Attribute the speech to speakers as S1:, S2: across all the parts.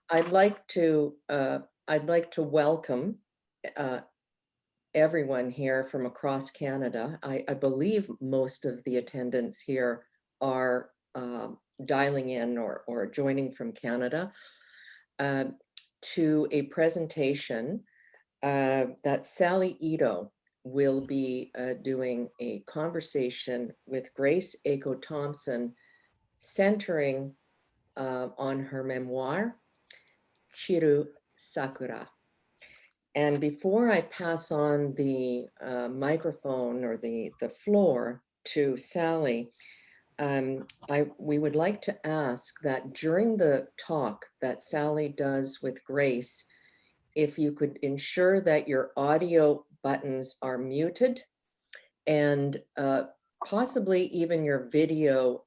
S1: I'd like to welcome everyone here from across Canada. I believe most of the attendants here are dialing in or joining from Canada to a presentation that Sally Eiko will be doing a conversation with Grace Eiko Thomson, centering on her memoir, Chiura Sakura. And before I pass on the microphone or the floor to Sally, we would like to ask that during the talk that Sally does with Grace, if you could ensure that your audio buttons are muted and possibly even your video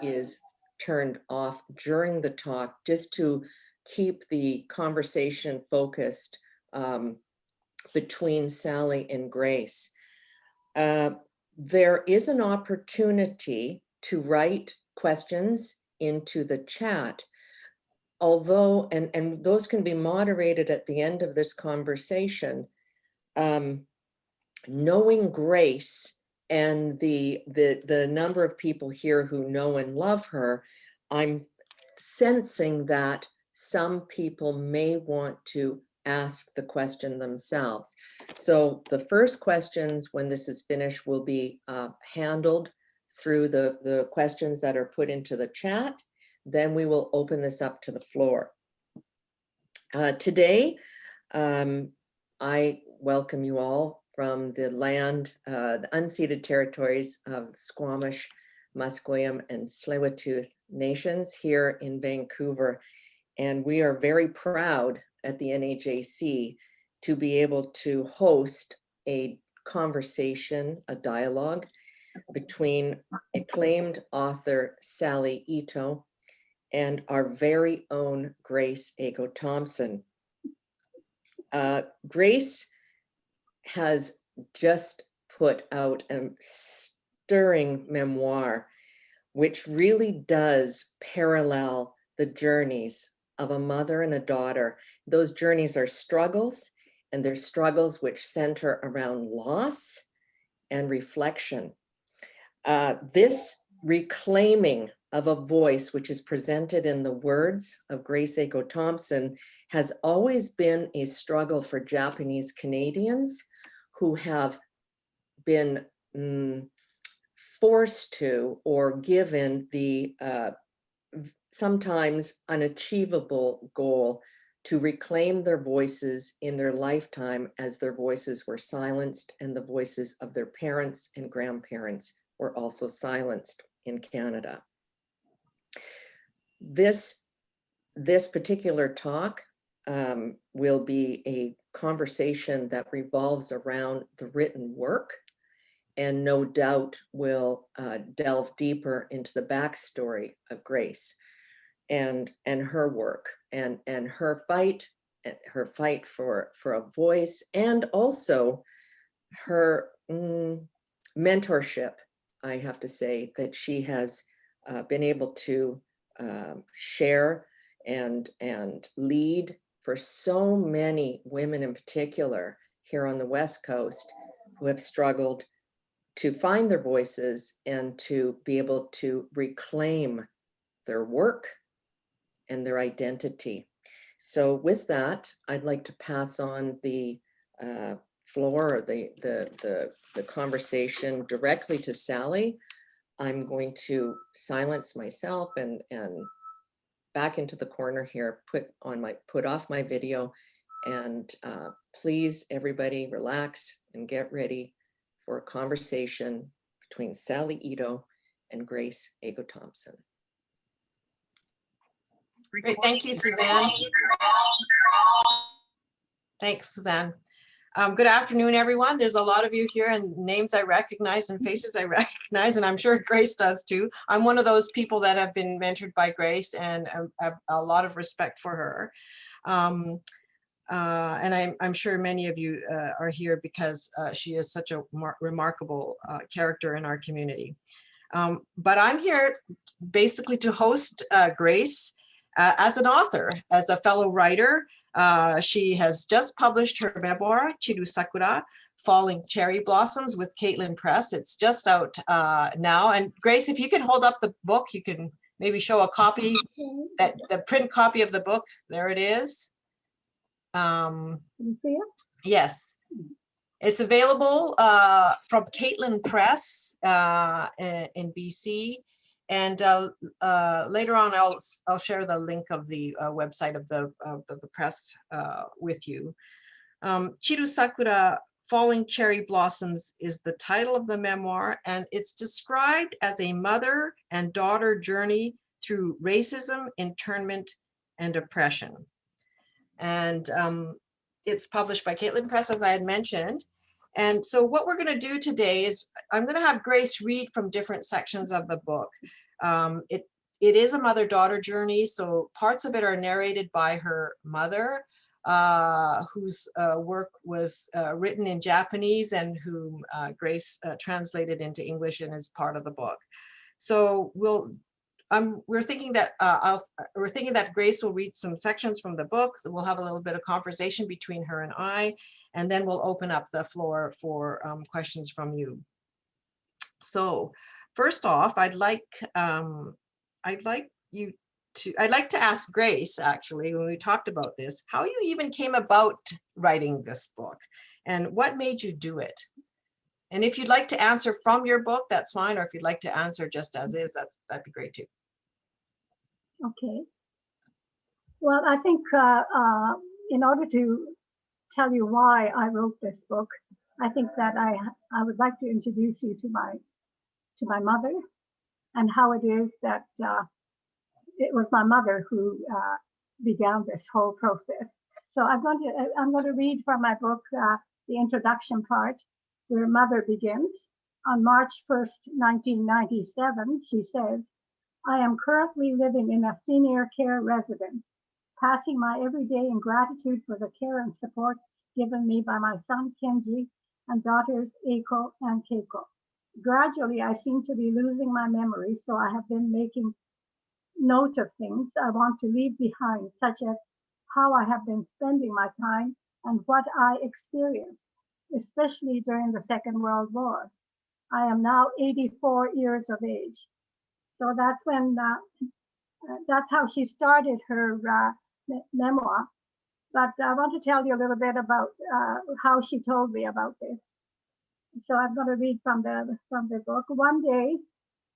S1: is turned off during the talk, just to keep the conversation focused between Sally and Grace. There is an opportunity to write questions into the chat, although, and those can be moderated at the end of this conversation. Knowing Grace and the number of people here who know and love her, I'm sensing that some people may want to ask the question themselves. So the first questions, when this is finished, will be handled through the questions that are put into the chat. Then we will open this up to the floor. Today, I welcome you all from the land, the unceded territories of Squamish, Musqueam, and Tsleil-Waututh nations here in Vancouver. And we are very proud at the NAJC to be able to host a conversation, a dialogue between acclaimed author Sally Eiko and our very own Grace Eiko Thomson. Grace has just put out a stirring memoir, which really does parallel the journeys of a mother and a daughter. Those journeys are struggles, and they're struggles which center around loss and reflection. This reclaiming of a voice, which is presented in the words of Grace Eiko Thomson, has always been a struggle for Japanese Canadians who have been forced to or given the sometimes unachievable goal to reclaim their voices in their lifetime, as their voices were silenced and the voices of their parents and grandparents were also silenced in Canada. This particular talk will be a conversation that revolves around the written work, and no doubt will delve deeper into the backstory of Grace and her work and her fight for a voice, and also her mentorship. I have to say that she has been able to share and lead for so many women in particular here on the West Coast who have struggled to find their voices and to be able to reclaim their work and their identity. So with that, I'd like to pass on the floor, or the conversation directly to Sally. I'm going to silence myself and back into the corner here, put off my video, and please, everybody, relax and get ready for a conversation between Sally Eiko and Grace Eiko Thomson.
S2: Great, thank you, Suzanne. Thanks, Suzanne. Good afternoon, everyone. There's a lot of you here, and names I recognize and faces I recognize, and I'm sure Grace does too. I'm one of those people that have been mentored by Grace, and a lot of respect for her. And I'm sure many of you are here because she is such a remarkable character in our community. But I'm here basically to host Grace as an author, as a fellow writer. She has just published her memoir, Chiura Sakura, Falling Cherry Blossoms with Caitlin Press. It's just out now. And Grace, if you can hold up the book, you can maybe show a copy, that the print copy of the book. There it is. Yes, it's available from Caitlin Press in BC. And later on, I'll share the link of the website of the press with you. Chiura Sakura, Falling Cherry Blossoms is the title of the memoir, and it's described as a mother and daughter journey through racism, internment, and oppression. And it's published by Caitlin Press, as I had mentioned. And so what we're going to do today is I'm going to have Grace read from different sections of the book. It is a mother-daughter journey, so parts of it are narrated by her mother, whose work was written in Japanese and whom Grace translated into English and is part of the book. So we're thinking that Grace will read some sections from the book. We'll have a little bit of conversation between her and I, and then we'll open up the floor for questions from you. So first off, I'd like to ask Grace, actually, when we talked about this, how you even came about writing this book and what made you do it. And if you'd like to answer from your book, that's fine. Or if you'd like to answer just as is, that'd be great too.
S3: Okay. Well, I think in order to tell you why I wrote this book, I think that I would like to introduce you to my mother and how it is that it was my mother who began this whole process. So I'm going to read from my book the introduction part where Mother begins. On March 1st, 1997, she says, "I am currently living in a senior care residence, passing my everyday in gratitude for the care and support given me by my son Kenji and daughters Eiko and Keiko. Gradually, I seem to be losing my memory, so I have been making note of things I want to leave behind, such as how I have been spending my time and what I experienced, especially during the Second World War. I am now 84 years of age." So that's when, that's how she started her memoir. But I want to tell you a little bit about how she told me about this. So I'm going to read from the book. One day,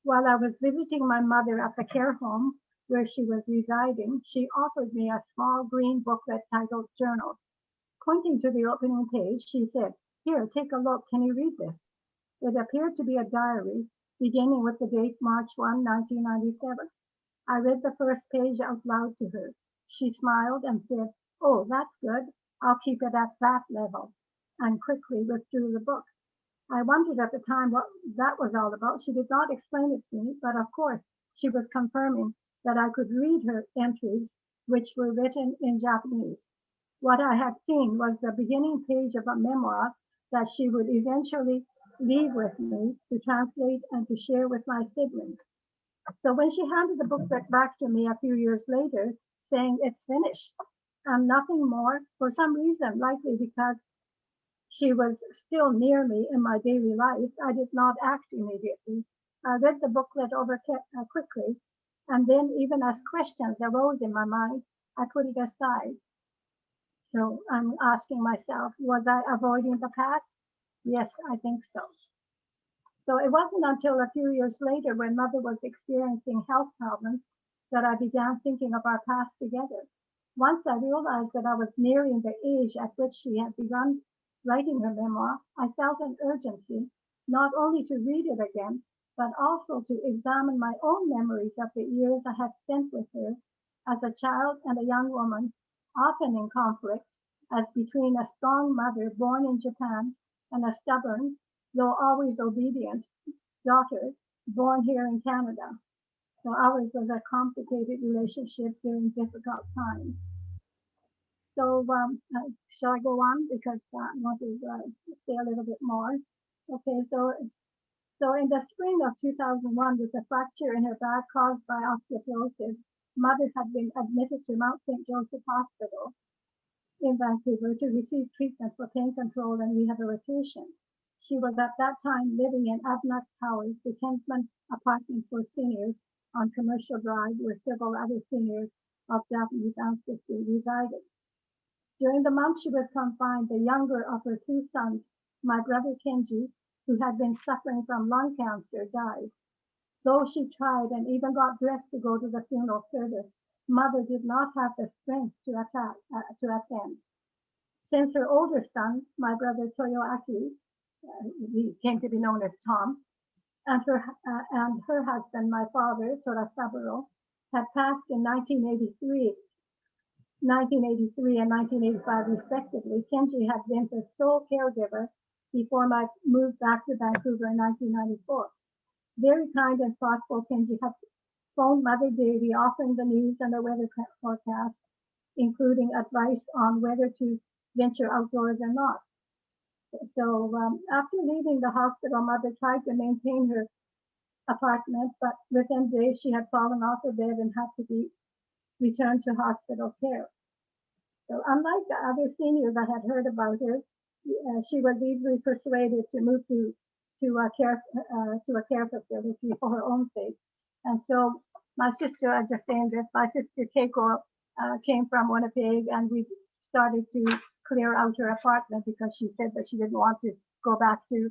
S3: while I was visiting my mother at the care home where she was residing, she offered me a small green booklet titled Journal. Pointing to the opening page, she said, "Here, take a look. Can you read this?" It appeared to be a diary, beginning with the date March 1, 1997. I read the first page out loud to her. She smiled and said, "Oh, that's good. I'll keep it at that level," and quickly withdrew the book. I wondered at the time what that was all about. She did not explain it to me, but of course, she was confirming that I could read her entries, which were written in Japanese. What I had seen was the beginning page of a memoir that she would eventually leave with me to translate and to share with my siblings. So when she handed the booklet back to me a few years later, saying it's finished and nothing more, for some reason, likely because she was still near me in my daily life, I did not act immediately. I read the booklet over quickly, and then even as questions arose in my mind, I put it aside. So I'm asking myself, was I avoiding the past? Yes, I think so. So it wasn't until a few years later, when Mother was experiencing health problems, that I began thinking of our past together. Once I realized that I was nearing the age at which she had begun writing her memoir, I felt an urgency not only to read it again, but also to examine my own memories of the years I had spent with her as a child and a young woman, often in conflict, as between a strong mother born in Japan and a stubborn, though always obedient, daughter born here in Canada. So ours was a complicated relationship during difficult times. So shall I go on? Because I want to say a little bit more. Okay, so in the spring of 2001, with a fracture in her back caused by osteoporosis, mother had been admitted to Mount St. Joseph Hospital in Vancouver to receive treatment for pain control and rehabilitation. She was at that time living in Abnaq Towers, the Kinsman apartment for seniors on Commercial Drive, where several other seniors of Japanese ancestry resided. During the month she was confined, the younger of her two sons, my brother Kenji, who had been suffering from lung cancer, died. Though she tried and even got dressed to go to the funeral service, mother did not have the strength to attend. Since her older son, my brother Toyoaki, he came to be known as Tom, and her husband, my father, Chiura Sakura, had passed in 1983 and 1985 respectively, Kenji had been the sole caregiver before my move back to Vancouver in 1994. Very kind and thoughtful, Kenji had phoned Mother daily, offering the news and the weather forecast, including advice on whether to venture outdoors or not. So after leaving the hospital, Mother tried to maintain her apartment, but within days she had fallen off her bed and had to be returned to hospital care. So unlike the other seniors I had heard about her, she was easily persuaded to move to a care facility for her own sake. And so my sister, I just saying this, my sister Keiko came from Winnipeg, and we started to clear out her apartment because she said that she didn't want to go back she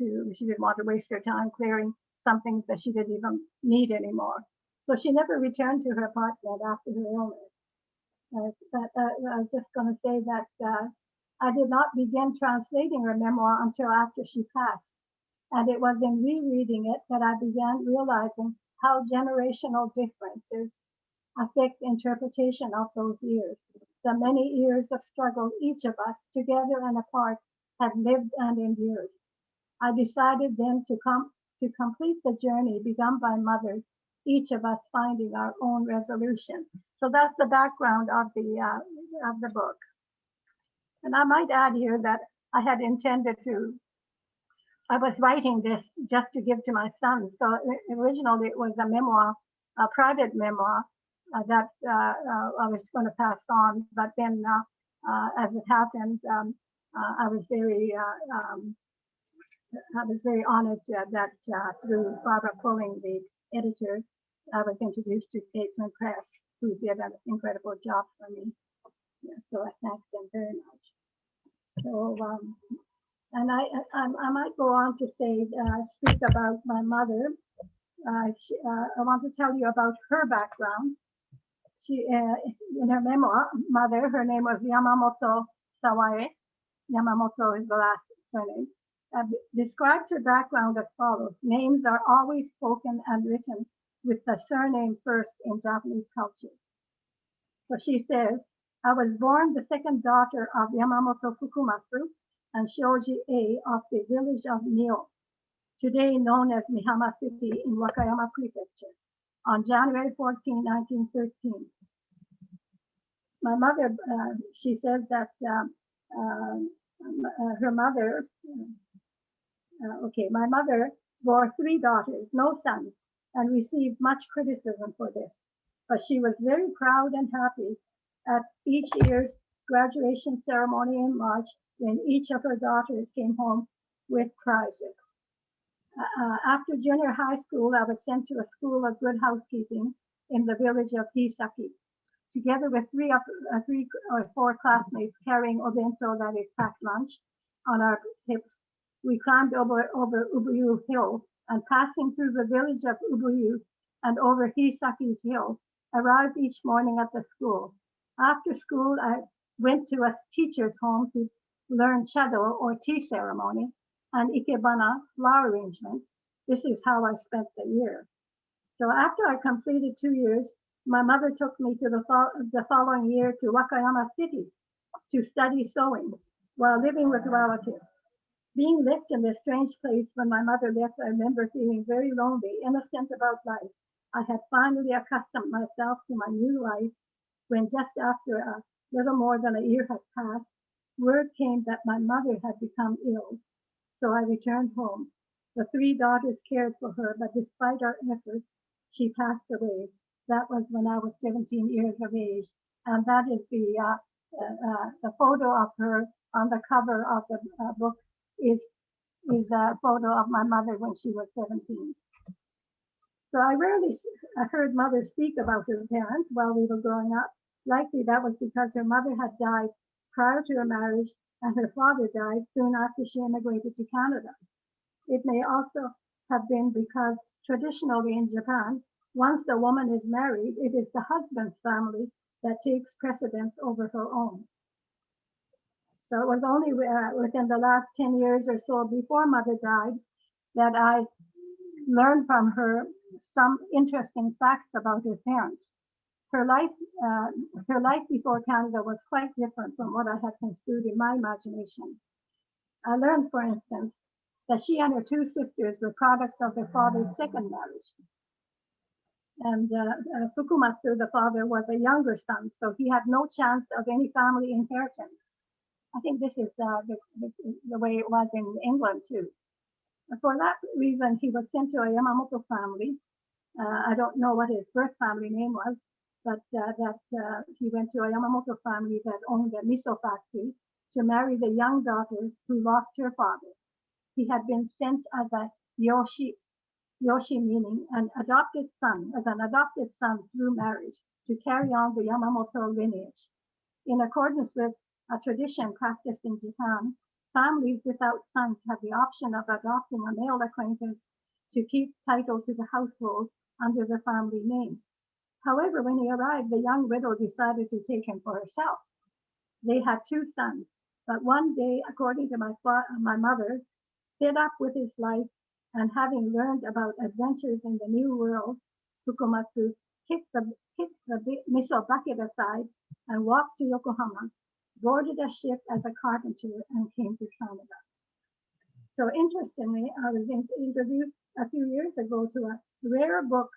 S3: didn't want to waste her time clearing something that she didn't even need anymore. So she never returned to her apartment after her illness. But I was just going to say that I did not begin translating her memoir until after she passed. And it was in rereading it that I began realizing how generational differences affect interpretation of those years. The many years of struggle each of us, together and apart, have lived and endured. I decided then to complete the journey begun by Mother, each of us finding our own resolution. So that's the background of the book. And I might add here that I had intended I was writing this just to give to my son. So originally it was a memoir, a private memoir that I was going to pass on. But then as it happened, I was very honored that through Barbara Pulling, the editor, I was introduced to Gateway Press, who did an incredible job for me. Yeah, so I thank them very much. So, and I might go on to say, speak about my mother. I want to tell you about her background. She, in her memoir, Mother, her name was Yamamoto Sawae. Yamamoto is the last surname. Describes her background as follows. Names are always spoken and written with the surname first in Japanese culture. So she says, I was born the second daughter of Yamamoto Fukumatsu and Shoji A of the village of Mio, today known as Mihama City in Wakayama Prefecture, on January 14, 1913. My mother, she says that her mother, my mother bore 3 daughters, no sons, and received much criticism for this. But she was very proud and happy at each year's graduation ceremony in March when each of her daughters came home with prizes. After junior high school, I was sent to a school of good housekeeping in the village of Hisaki, together with 3 or 4 classmates carrying obento, that is packed lunch, on our hips. We climbed over Ubuyu Hill, and passing through the village of Ubuyu and over Hisaki's hill, arrived each morning at the school. After school, I went to a teacher's home to learn chado, or tea ceremony, and ikebana, flower arrangement. This is how I spent the year. So after I completed 2 years, my mother took me to the following year to Wakayama City to study sewing while living with relatives. Being left in this strange place when my mother left, I remember feeling very lonely, innocent about life. I had finally accustomed myself to my new life when, just after a little more than a year had passed, word came that my mother had become ill. So I returned home. The 3 daughters cared for her, but despite our efforts, she passed away. That was when I was 17 years of age. And that is the photo of her on the cover of the book is a photo of my mother when she was 17. So I rarely heard mother speak about her parents while we were growing up. Likely that was because her mother had died prior to her marriage and her father died soon after she immigrated to Canada. It may also have been because traditionally in Japan, once the woman is married, it is the husband's family that takes precedence over her own. So it was only within the last 10 years or so before mother died that I learned from her some interesting facts about her parents. Her life before Canada was quite different from what I had construed in my imagination. I learned, for instance, that she and her two sisters were products of their father's second marriage. And Fukumatsu, the father, was a younger son, so he had no chance of any family inheritance. I think this is the way it was in England too. For that reason, he was sent to a Yamamoto family. I don't know what his birth family name was, but he went to a Yamamoto family that owned a miso factory to marry the young daughter who lost her father. He had been sent as a yoshi meaning an adopted son through marriage to carry on the Yamamoto lineage. In accordance with a tradition practiced in Japan, families without sons have the option of adopting a male acquaintance to keep title to the household under the family name. However, when he arrived, the young widow decided to take him for herself. They had two sons, but one day, according to my mother, fed up with his life and having learned about adventures in the new world, Fukumatsu kicked the miso bucket aside and walked to Yokohama, boarded a ship as a carpenter, and came to Canada. So interestingly, I was introduced a few years ago to a rare book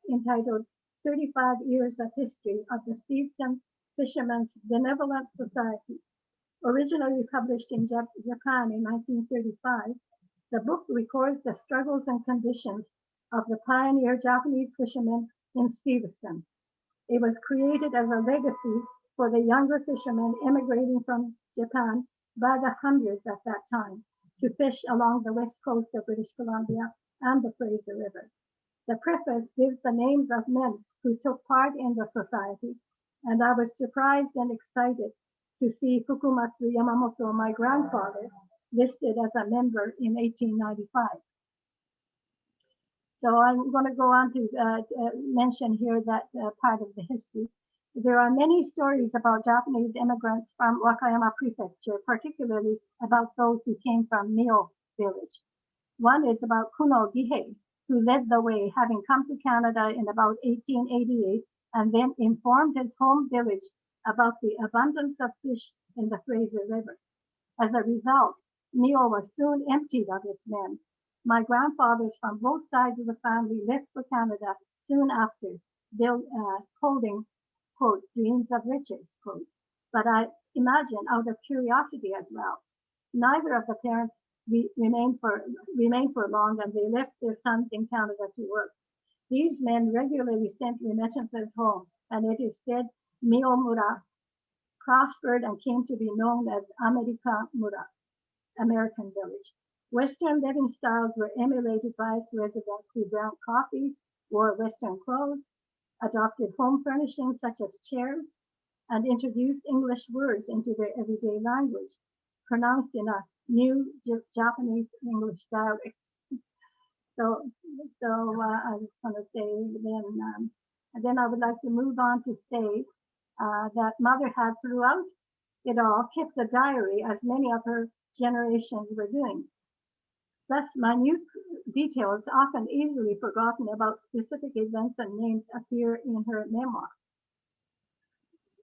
S3: entitled 35 Years of History of the Stevenson Fishermen's Benevolent Society. Originally published in Japan in 1935, the book records the struggles and conditions of the pioneer Japanese fishermen in Stevenson. It was created as a legacy for the younger fishermen immigrating from Japan by the hundreds at that time to fish along the west coast of British Columbia and the Fraser River. The preface gives the names of men who took part in the society, and I was surprised and excited to see Fukumatsu Yamamoto, my grandfather, listed as a member in 1895. So I'm going to go on to mention here that part of the history. There are many stories about Japanese immigrants from Wakayama Prefecture, particularly about those who came from Mio village. One is about Kuno Gihei, who led the way, having come to Canada in about 1888, and then informed his home village about the abundance of fish in the Fraser River. As a result, Mio was soon emptied of its men. My grandfathers from both sides of the family left for Canada soon after, holding, quote, dreams of riches, quote. But I imagine out of curiosity as well. Neither of the parents remained for long, and they left their sons in Canada to work. These men regularly sent remittances home, and it is said Miyomura prospered and came to be known as America Mura, American village. Western living styles were emulated by its residents who drank coffee, wore Western clothes, adopted home furnishings such as chairs, and introduced English words into their everyday language, pronounced in a new Japanese English dialect. So I was going to say then, and then I would like to move on to say that mother had throughout it all kept a diary, as many of her generations were doing. Thus, minute details, often easily forgotten about specific events and names, appear in her memoir.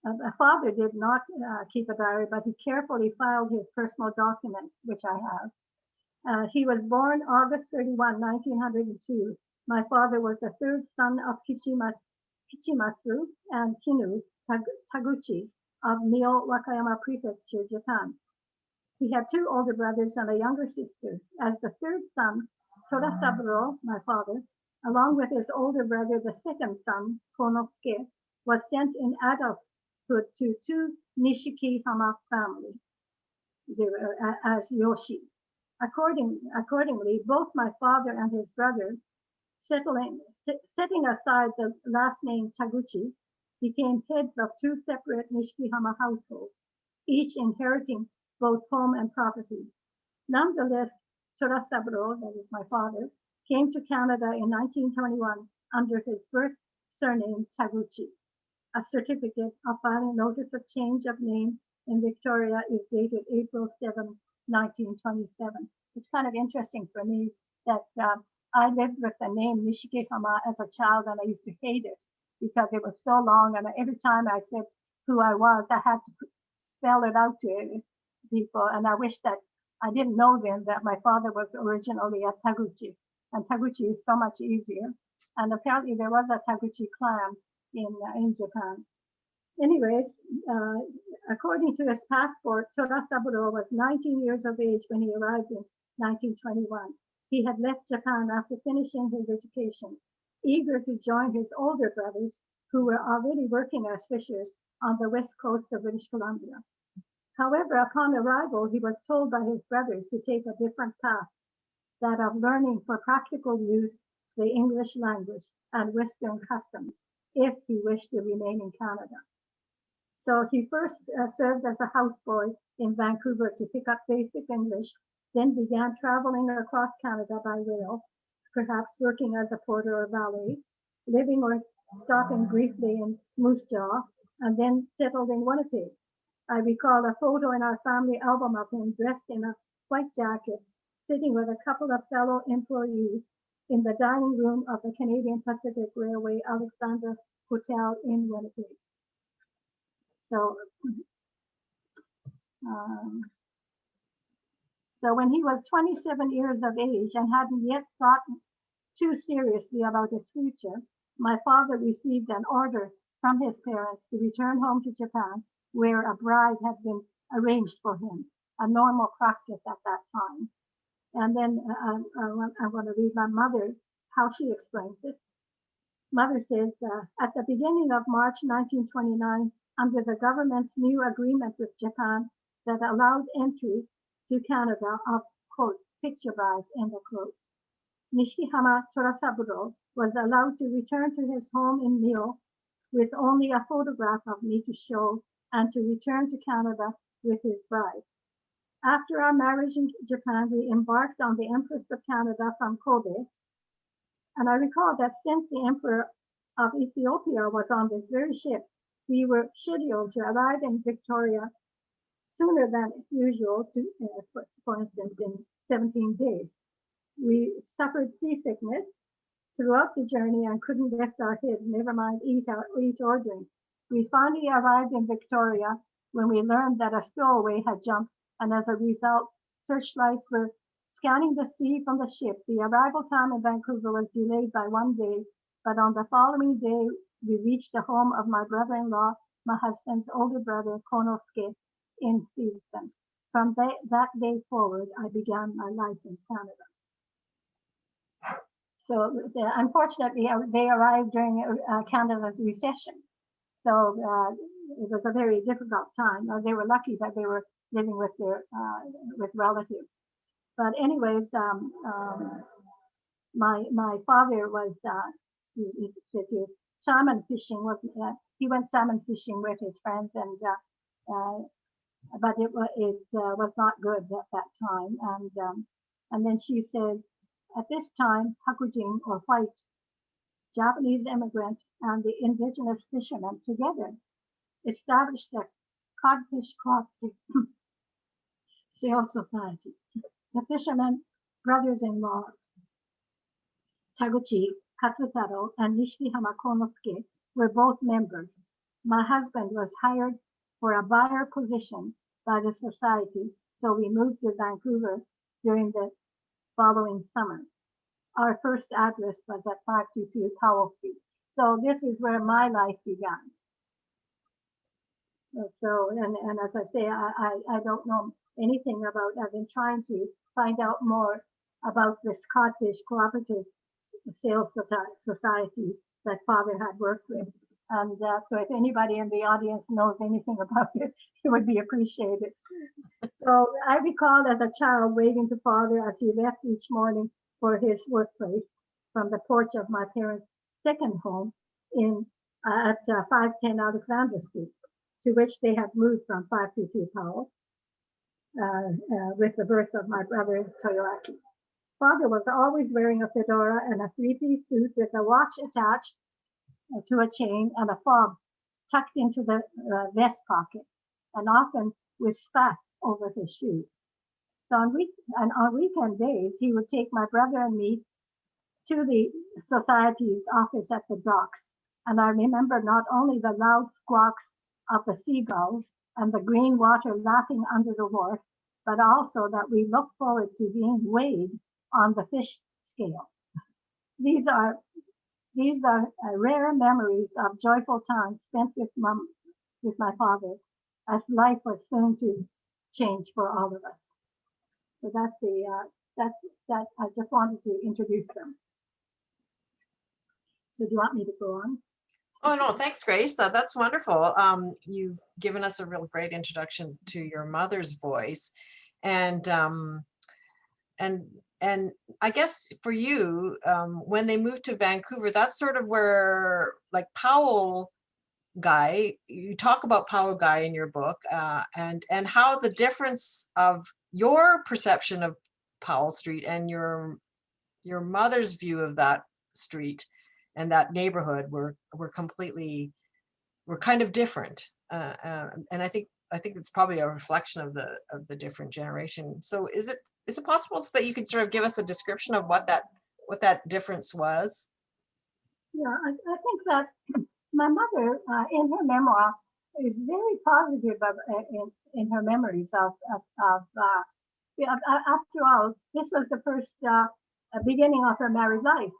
S3: A father did not keep a diary, but he carefully filed his personal documents, which I have. He was born August 31, 1902. My father was the third son of Kichimatsu and Kinu Taguchi of Mio, Wakayama Prefecture, Japan. He had two older brothers and a younger sister. As the third son, Torasaburo, my father, along with his older brother, the second son, Konosuke, was sent in adulthood to two Nishiki-hama family. They were as Yoshi. Accordingly, both my father and his brother, setting aside the last name Taguchi, became heads of two separate Nishiki-hama households, each inheriting both home and property. Nonetheless, Churasaburo, that is my father, came to Canada in 1921 under his birth surname Taguchi. A certificate of filing notice of change of name in Victoria is dated April 7, 1927. It's kind of interesting for me that I lived with the name Nishiki-hama as a child, and I used to hate it because it was so long, and every time I said who I was, I had to spell it out to people, and I wish that I didn't know then that my father was originally a Taguchi, and Taguchi is so much easier. And apparently there was a Taguchi clan in Japan. Anyways, according to his passport, Churasaburo was 19 years of age when he arrived in 1921. He had left Japan after finishing his education, eager to join his older brothers who were already working as fishers on the west coast of British Columbia. However, upon arrival, he was told by his brothers to take a different path, that of learning for practical use the English language and Western customs, if he wished to remain in Canada. So he first served as a houseboy in Vancouver to pick up basic English, then began traveling across Canada by rail, perhaps working as a porter or valet, living or stopping briefly in Moose Jaw, and then settled in Winnipeg. I recall a photo in our family album of him dressed in a white jacket, sitting with a couple of fellow employees in the dining room of the Canadian Pacific Railway Alexandra Hotel in Winnipeg. So when he was 27 years of age and hadn't yet thought too seriously about his future, my father received an order from his parents to return home to Japan, where a bride had been arranged for him, a normal practice at that time. And then I want to read my mother, how she explains it. Mother says, at the beginning of March 1929, under the government's new agreement with Japan that allowed entry to Canada of, quote, picture brides, end of quote, Nishiki-hama Churasaburo was allowed to return to his home in Mio with only a photograph of me to show, and to return to Canada with his bride. After our marriage in Japan, we embarked on the Empress of Canada from Kobe. And I recall that since the Emperor of Ethiopia was on this very ship, we were scheduled to arrive in Victoria sooner than usual, for instance, in 17 days. We suffered seasickness throughout the journey and couldn't lift our heads, never mind eat or drink. We finally arrived in Victoria when we learned that a stowaway had jumped, and as a result, searchlights were scanning the sea from the ship. The arrival time in Vancouver was delayed by 1 day, but on the following day, we reached the home of my brother-in-law, my husband's older brother, Konosuke, in Stevenson. From that day forward, I began my life in Canada. So unfortunately, they arrived during Canada's recession. So it was a very difficult time. They were lucky that they were living with their with relatives. But anyways, my father was salmon fishing. He went salmon fishing with his friends, and but it was not good at that time. And then she says, at this time, Hakujin, or white, Japanese immigrant, and the indigenous fishermen together established a codfish cooperative sales society. The fishermen, brothers-in-law, Taguchi, Katsutaro, and Nishiki-hama Konosuke were both members. My husband was hired for a buyer position by the society, so we moved to Vancouver during the following summer. Our first address was at 522 Powell Street. So this is where my life began. So, and as I say, I don't know anything about, I've been trying to find out more about this codfish cooperative sales society that father had worked with. And so if anybody in the audience knows anything about it, it would be appreciated. So I recall as a child waving to father as he left each morning for his workplace from the porch of my parents' second home at 510 Alexander Street, to which they had moved from 522 Powell with the birth of my brother Toyoaki. Father was always wearing a fedora and a three-piece suit with a watch attached to a chain and a fob tucked into the vest pocket, and often with spats over his shoes. So on weekend days, he would take my brother and me to the society's office at the docks. And I remember not only the loud squawks of the seagulls and the green water lapping under the wharf, but also that we looked forward to being weighed on the fish scale. These are rare memories of joyful times spent with my father, as life was soon to change for all of us. So that's I just wanted to introduce them. So do you want me to go on?
S2: Oh, no, thanks, Grace. That's wonderful. You've given us a real great introduction to your mother's voice. And I guess for you, when they moved to Vancouver, that's sort of where, like, Powell Guy, you talk about Powell Guy in your book, and how the difference of your perception of Powell Street and your mother's view of that street and that neighborhood were kind of different, and I think it's probably a reflection of the different generation. So is it possible that you could sort of give us a description of what that difference was?
S3: Yeah, I think that my mother, in her memoir, is very positive in her memories of after all, this was the first beginning of her married life.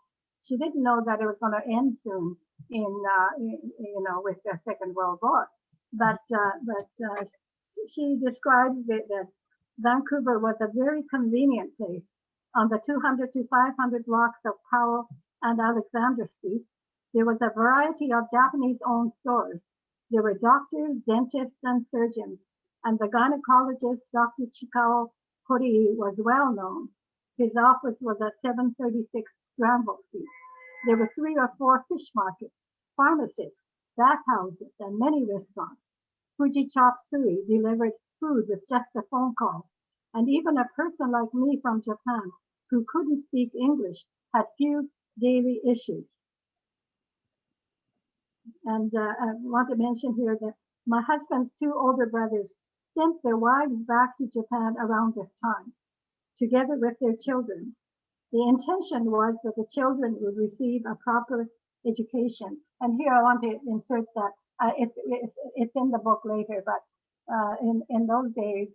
S3: She didn't know that it was going to end soon with the Second World War. But she described that Vancouver was a very convenient place. On the 200 to 500 blocks of Powell and Alexander Street, there was a variety of Japanese-owned stores. There were doctors, dentists, and surgeons, and the gynecologist, Dr. Chikao Horii, was well known. His office was at 736 Granville Street. There were 3 or 4 fish markets, pharmacies, bathhouses, and many restaurants. Fuji Chop Suey delivered food with just a phone call. And even a person like me from Japan, who couldn't speak English, had few daily issues. And I want to mention here that my husband's 2 older brothers sent their wives back to Japan around this time, together with their children. The intention was that the children would receive a proper education. And here I want to insert that it's in the book later, but in those days,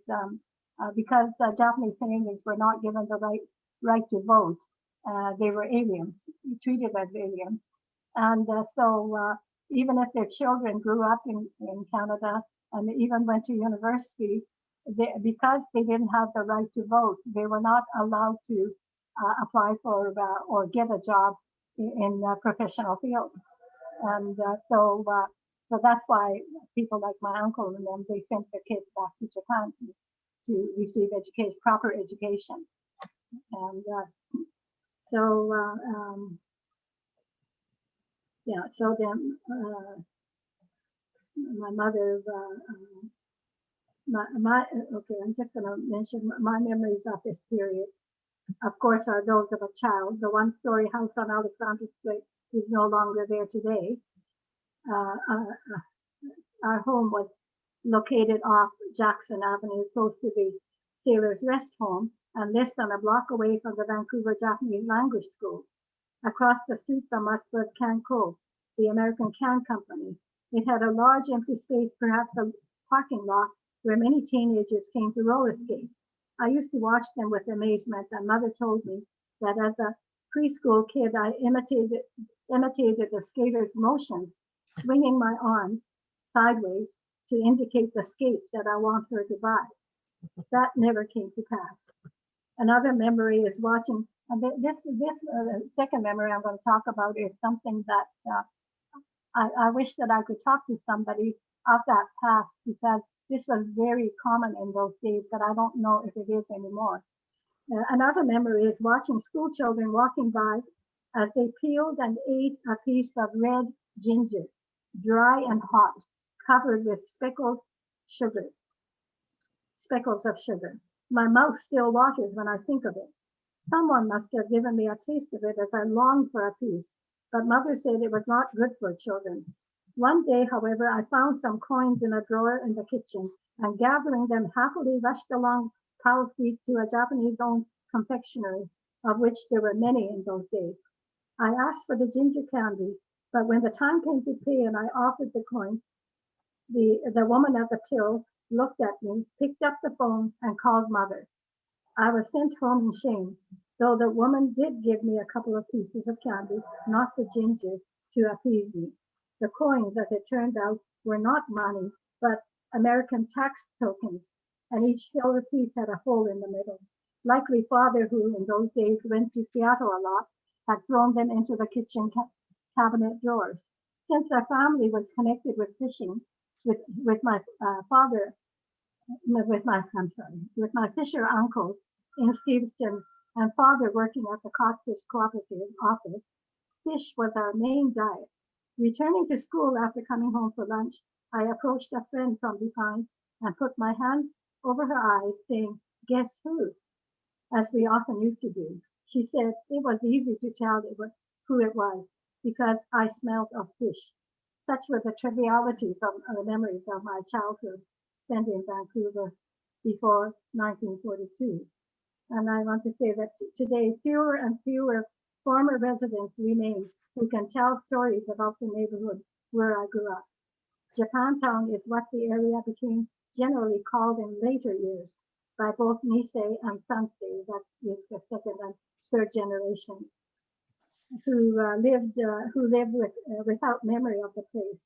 S3: because Japanese Canadians were not given the right to vote, they were aliens, treated as aliens. And so even if their children grew up in Canada and even went to university, because they didn't have the right to vote, they were not allowed to apply for or get a job in professional fields. And so that's why people like my uncle and them, they sent their kids back to Japan to receive education, proper education. And so then my mother, okay, I'm just going to mention my memories of this period. Of course, are those of a child. The one-story house on Alexander Street is no longer there today. Our home was located off Jackson Avenue, close to the Sailor's Rest Home, and less than a block away from the Vancouver Japanese Language School. Across the street from us was Canco, the American Can Company. It had a large empty space, perhaps a parking lot, where many teenagers came to roller skate. I used to watch them with amazement, and Mother told me that as a preschool kid, I imitated the skater's motions, swinging my arms sideways to indicate the skates that I want her to buy. That never came to pass. Another memory is watching, and this second memory I'm going to talk about is something that I wish that I could talk to somebody of that past, because this was very common in those days, but I don't know if it is anymore. Another memory is watching school children walking by as they peeled and ate a piece of red ginger, dry and hot, covered with speckles of sugar. My mouth still waters when I think of it. Someone must have given me a taste of it as I longed for a piece, but mother said it was not good for children. One day, however, I found some coins in a drawer in the kitchen, and gathering them happily rushed along Powell Street to a Japanese-owned confectionery, of which there were many in those days. I asked for the ginger candy, but when the time came to pay and I offered the coin, the woman at the till looked at me, picked up the phone, and called mother. I was sent home in shame, though the woman did give me a couple of pieces of candy, not the ginger, to appease me. The coins, as it turned out, were not money, but American tax tokens, and each silver piece had a hole in the middle. Likely father, who in those days went to Seattle a lot, had thrown them into the kitchen cabinet drawers. Since our family was connected with fishing, with my fisher uncles in Stevenston and father working at the Codfish Cooperative office, fish was our main diet. Returning to school after coming home for lunch, I approached a friend from behind and put my hand over her eyes, saying, "Guess who?" as we often used to do. She said it was easy to tell who it was because I smelled of fish. Such were the trivialities of the memories of my childhood spent in Vancouver before 1942. And I want to say that today fewer and fewer former residents remain who can tell stories about the neighborhood where I grew up. Japantown is what the area became generally called in later years by both Nisei and Sansei, that is the second and third generation, who lived without memory of the place.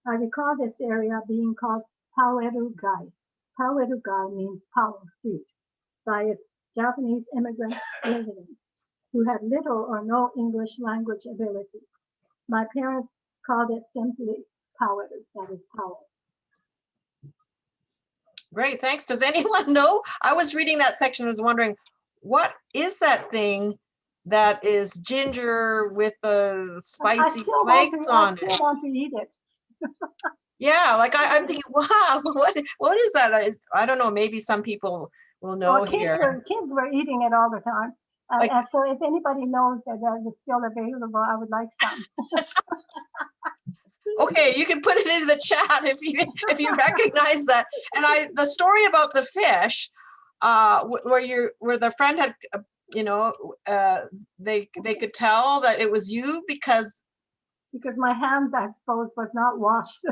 S3: I recall this area being called Pauerugai. Pauerugai means Powell Street, by its Japanese immigrant residents who had little or no English language ability. My parents called it simply Powell, that is Powell.
S2: Great, thanks. Does anyone know? I was reading that section, I was wondering, what is that thing that is ginger with the spicy flakes on it?
S3: I still want to eat it.
S2: Yeah, like I'm thinking, wow, what is that? I don't know, maybe some people will know here.
S3: Kids were eating it all the time. And so if anybody knows that it's still available, I would like some.
S2: Okay, you can put it in the chat if you recognize that. And the story about the fish, where the friend had, they could tell that it was you because
S3: my hands, I suppose, was not washed.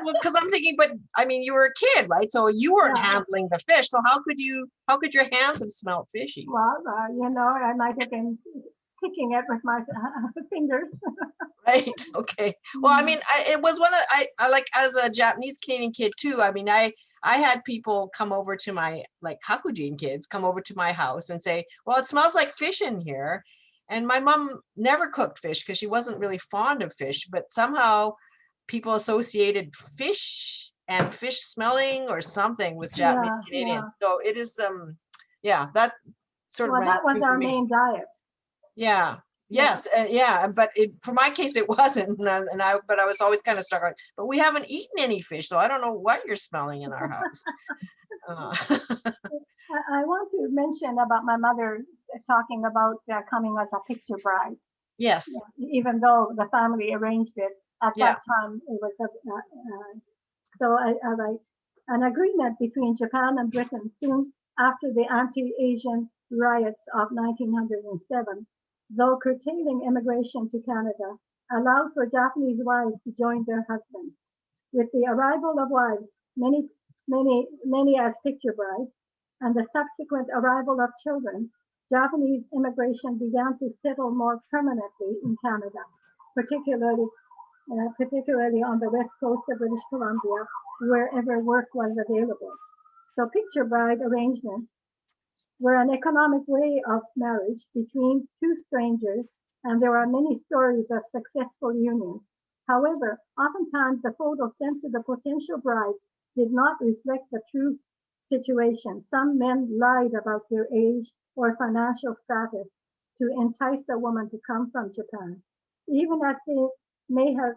S2: Well, because I'm thinking, but I mean, you were a kid, right? So you weren't handling the fish. So how could your hands have smelled fishy?
S3: Well, I might have been picking it with my fingers.
S2: Right. Okay. Well, I mean, it was I like, as a Japanese Canadian kid too. I mean, I had people come over to my, like, Hakujin kids come over to my house and say, well, it smells like fish in here. And my mom never cooked fish because she wasn't really fond of fish, but somehow people associated fish and fish smelling or something with Japanese Canadian. Yeah. So it is, that sort of.
S3: Well, that was our main diet.
S2: Yeah. Yes. But for my case, it wasn't. But I was always kind of stuck like, but we haven't eaten any fish, so I don't know what you're smelling in our house.
S3: I want to mention about my mother talking about coming as a picture bride.
S2: Yes.
S3: Even though the family arranged it, at that time it was I write, an agreement between Japan and Britain soon after the anti-Asian riots of 1907, though curtailing immigration to Canada, allowed for Japanese wives to join their husbands. With the arrival of wives, many as picture brides, and the subsequent arrival of children, Japanese immigration began to settle more permanently in Canada, particularly on the west coast of British Columbia, wherever work was available. So picture bride arrangements were an economic way of marriage between two strangers, and there are many stories of successful unions. However, oftentimes the photo sent to the potential bride did not reflect the true situation. Some men lied about their age or financial status to entice a woman to come from Japan. Even as they may have,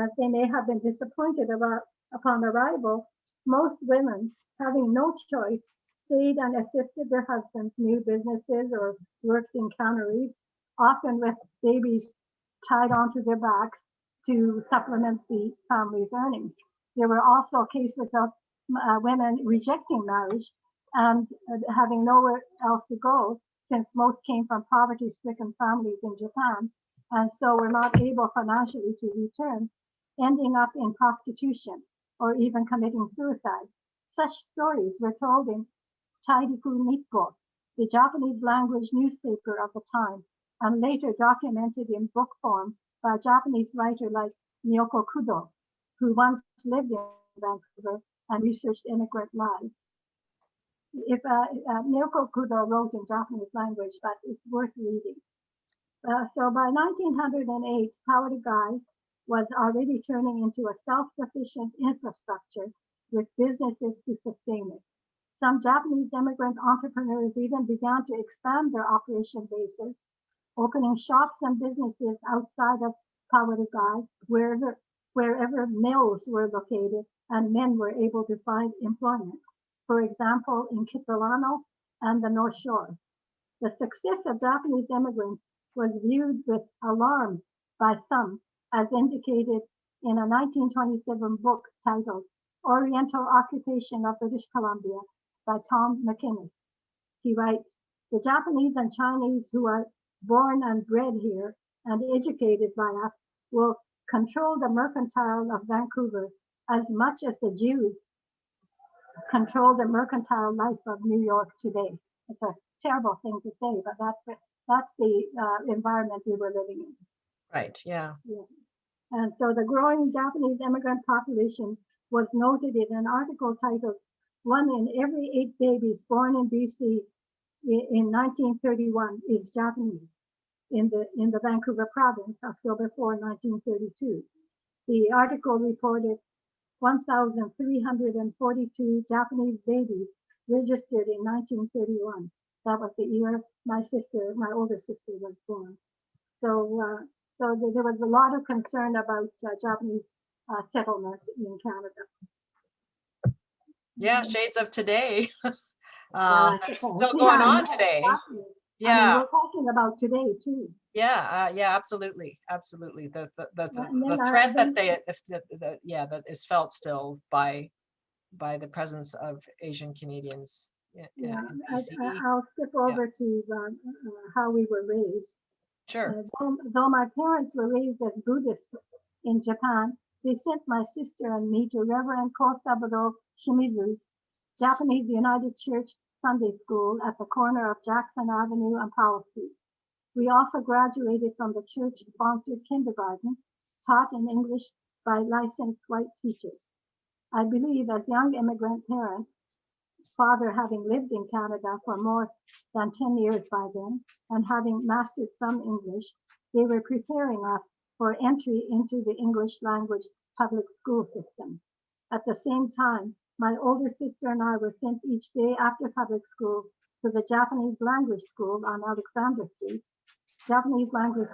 S3: as they may have been disappointed upon arrival, most women, having no choice, stayed and assisted their husbands' new businesses or worked in canneries, often with babies tied onto their backs to supplement the family's earnings. There were also cases of women rejecting marriage and having nowhere else to go, since most came from poverty-stricken families in Japan, and so were not able financially to return, ending up in prostitution or even committing suicide. Such stories were told in Chairiku Nikko, the Japanese language newspaper of the time, and later documented in book form by a Japanese writer like Miyoko Kudo, who once lived in Vancouver and researched immigrant lives. If Miyoko Kudo wrote in Japanese language, but it's worth reading. So by 1908, Kawariguai was already turning into a self-sufficient infrastructure with businesses to sustain it. Some Japanese immigrant entrepreneurs even began to expand their operation bases, opening shops and businesses outside of Kawariguai, wherever mills were located and men were able to find employment. For example, in Kitolano and the North Shore. The success of Japanese immigrants was viewed with alarm by some, as indicated in a 1927 book titled Oriental Occupation of British Columbia by Tom McInnes. He writes, "The Japanese and Chinese who are born and bred here and educated by us will control the mercantile of Vancouver as much as the Jews control the mercantile life of New York today." It's a terrible thing to say, but that's the environment we were living in.
S2: Right, yeah.
S3: And so the growing Japanese immigrant population was noted in an article titled "One in Every 8 Babies Born in BC in 1931 is Japanese" in the Vancouver province, October 4, 1932. The article reported 1,342 Japanese babies registered in 1931. That was the year my older sister was born. So there was a lot of concern about Japanese settlement in Canada.
S2: Yeah, shades of today.
S3: That's
S2: still going on today.
S3: Exactly.
S2: Yeah.
S3: I mean, we're talking about today too.
S2: Yeah, yeah, absolutely, absolutely. The threat that is felt still by the presence of Asian Canadians.
S3: Yeah,
S2: in BCE.
S3: I'll skip over to how we were raised.
S2: Sure.
S3: Though my parents were raised as Buddhists in Japan, they sent my sister and me to Reverend Kosaburo Shimizu's Japanese United Church Sunday School at the corner of Jackson Avenue and Powell Street. We also graduated from the church-sponsored kindergarten, taught in English by licensed white teachers. I believe as young immigrant parents, father having lived in Canada for more than 10 years by then, and having mastered some English, they were preparing us for entry into the English language public school system. At the same time, my older sister and I were sent each day after public school to the Japanese language school on Alexander Street. Japanese language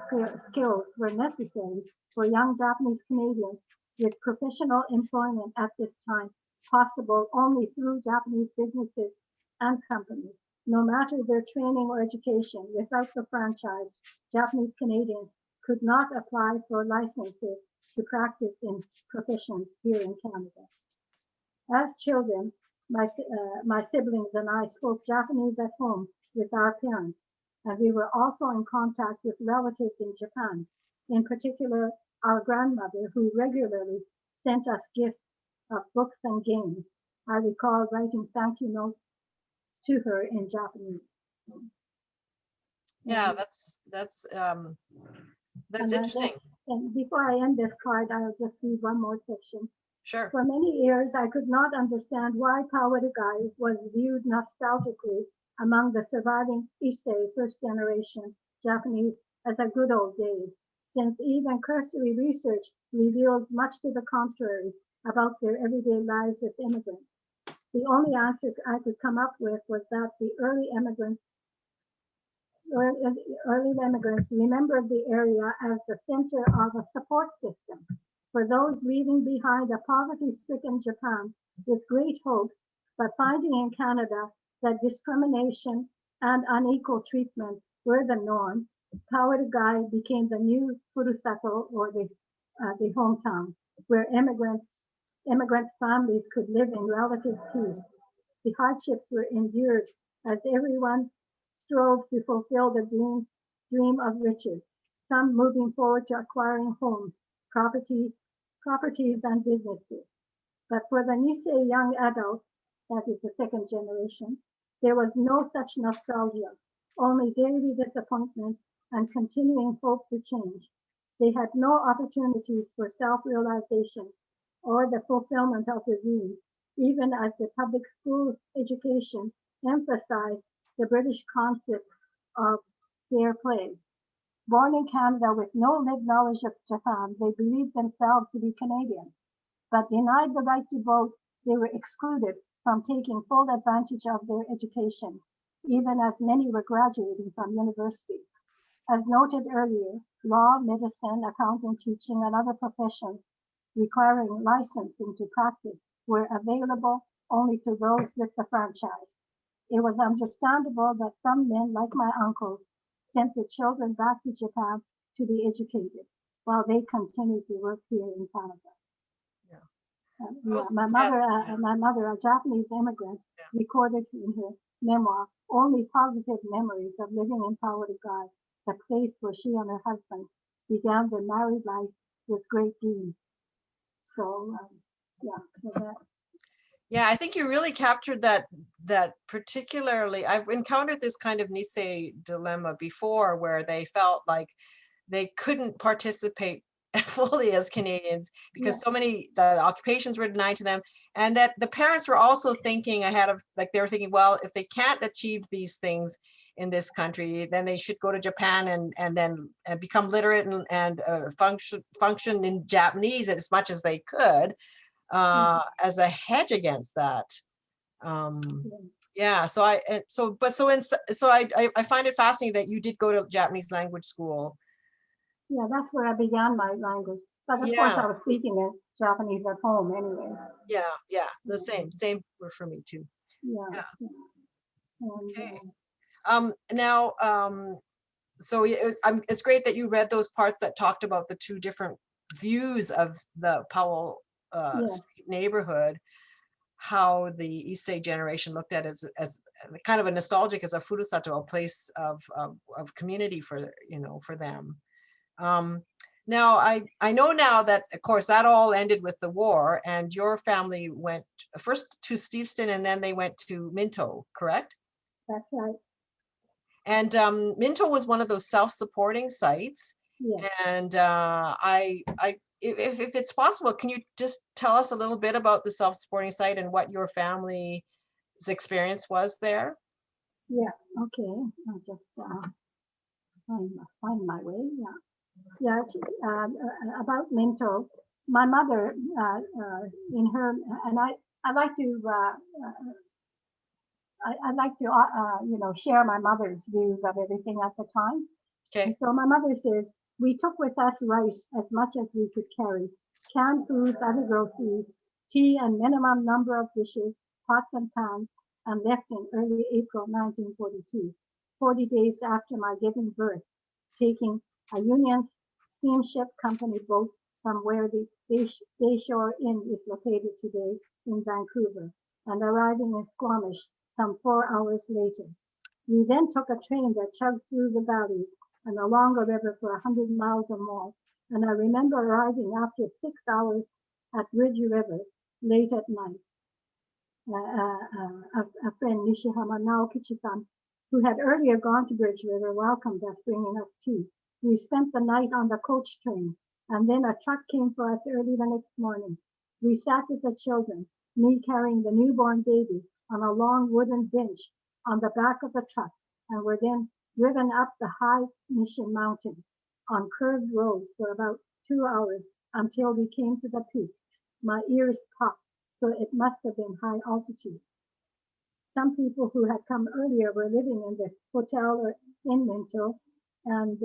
S3: skills were necessary for young Japanese Canadians with professional employment at this time, possible only through Japanese businesses and companies. No matter their training or education, without the franchise, Japanese Canadians could not apply for licenses to practice in professions here in Canada. As children, my siblings and I spoke Japanese at home with our parents, and we were also in contact with relatives in Japan, in particular our grandmother, who regularly sent us gifts of books and games. I recall writing thank you notes to her in Japanese.
S2: Yeah, that's interesting.
S3: And before I end this card, I'll just read one more section.
S2: Sure.
S3: For many years, I could not understand why Powerigai was viewed nostalgically among the surviving Issei first-generation Japanese as a good old days, since even cursory research reveals much to the contrary about their everyday lives as immigrants. The only answer I could come up with was that the early immigrants remembered the area as the center of a support system for those leaving behind a poverty-stricken Japan with great hopes, but finding in Canada that discrimination and unequal treatment were the norm. Powerigai became the new furusato, or the hometown, where immigrant families could live in relative peace. The hardships were endured as everyone strove to fulfill the dream of riches, some moving forward to acquiring homes, properties, and businesses. But for the Nisei young adults, that is the second generation, there was no such nostalgia, only daily disappointment and continuing hope for change. They had no opportunities for self-realization or the fulfillment of their dreams, even as the public school education emphasized the British concept of fair play. Born in Canada with no lived knowledge of Japan, they believed themselves to be Canadian, but denied the right to vote. They were excluded from taking full advantage of their education, even as many were graduating from university. As noted earlier, law, medicine, accounting, teaching, and other professions requiring licensing to practice were available only to those with the franchise. It was understandable that some men, like my uncles, sent their children back to Japan to be educated, while they continued to work here in Canada. My mother, a Japanese immigrant, recorded in her memoir only positive memories of living in Powerigai, the place where she and her husband began their married life with great dreams. So,
S2: Yeah, I think you really captured that particularly. I've encountered this kind of Nisei dilemma before, where they felt like they couldn't participate fully as Canadians because so many the occupations were denied to them, and that the parents were also thinking ahead of, like, they were thinking, well, if they can't achieve these things in this country, then they should go to Japan and then become literate and function in Japanese as much as they could, as a hedge against that. Yeah, so I find it fascinating that you did go to Japanese language school.
S3: Yeah, that's where I began my language. But of course, I was speaking in Japanese at home anyway.
S2: Yeah, the same for me too.
S3: Yeah.
S2: Okay. Now, so it's great that you read those parts that talked about the two different views of the Powell Street neighborhood, how the Issei generation looked at it as kind of a nostalgic, as a furusato, a place of community for them. Now I know now that, of course, that all ended with the war, and your family went first to Steveston and then they went to Minto, correct?
S3: That's right.
S2: And Minto was one of those self-supporting sites.
S3: Yeah.
S2: And if it's possible, can you just tell us a little bit about the self-supporting site and what your family's experience was there?
S3: Yeah. Okay. I'll just find my way. Yeah. About Minto, my mother, in her, and I like to. I'd like to, share my mother's views of everything at the time.
S2: Okay.
S3: And so my mother says, we took with us rice as much as we could carry, canned foods, other groceries, tea, and minimum number of dishes, pots and pans, and left in early April 1942, 40 days after my giving birth, taking a Union Steamship Company boat from where the Bayshore Inn is located today in Vancouver, and arriving in Squamish some 4 hours later. We then took a train that chugged through the valleys and along a river for 100 miles or more, and I remember arriving after 6 hours at Ridge River late at night. A friend, Nishihama Naokichi-san, who had earlier gone to Bridge River, welcomed us, bringing us tea. We spent the night on the coach train, and then a truck came for us early the next morning. We sat with the children, me carrying the newborn baby on a long wooden bench on the back of the truck, and were then driven up the high Mission Mountain on curved roads for about 2 hours until we came to the peak. My ears popped, so it must have been high altitude. Some people who had come earlier were living in the hotel or in Minto, and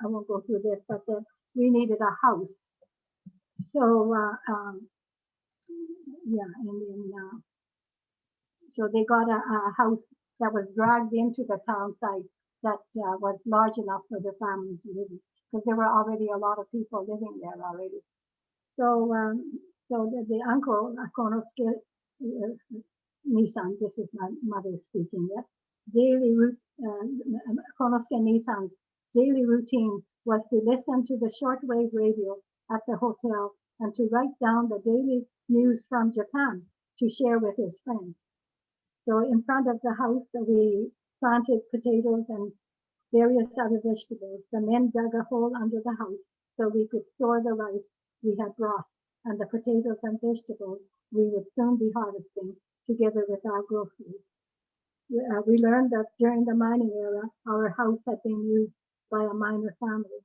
S3: I won't go through this, but we needed a house. So yeah, and then so they got a house that was dragged into the town site that was large enough for the family to live in, because there were already a lot of people living there already. So so the uncle, Konosuke Nissan, this is my mother speaking, yes, Konosuke Nissan's daily routine was to listen to the shortwave radio at the hotel and to write down the daily news from Japan to share with his friends. So in front of the house, we planted potatoes and various other vegetables. The men dug a hole under the house so we could store the rice we had brought, and the potatoes and vegetables we would soon be harvesting together with our groceries. We learned that during the mining era, our house had been used by a miner family.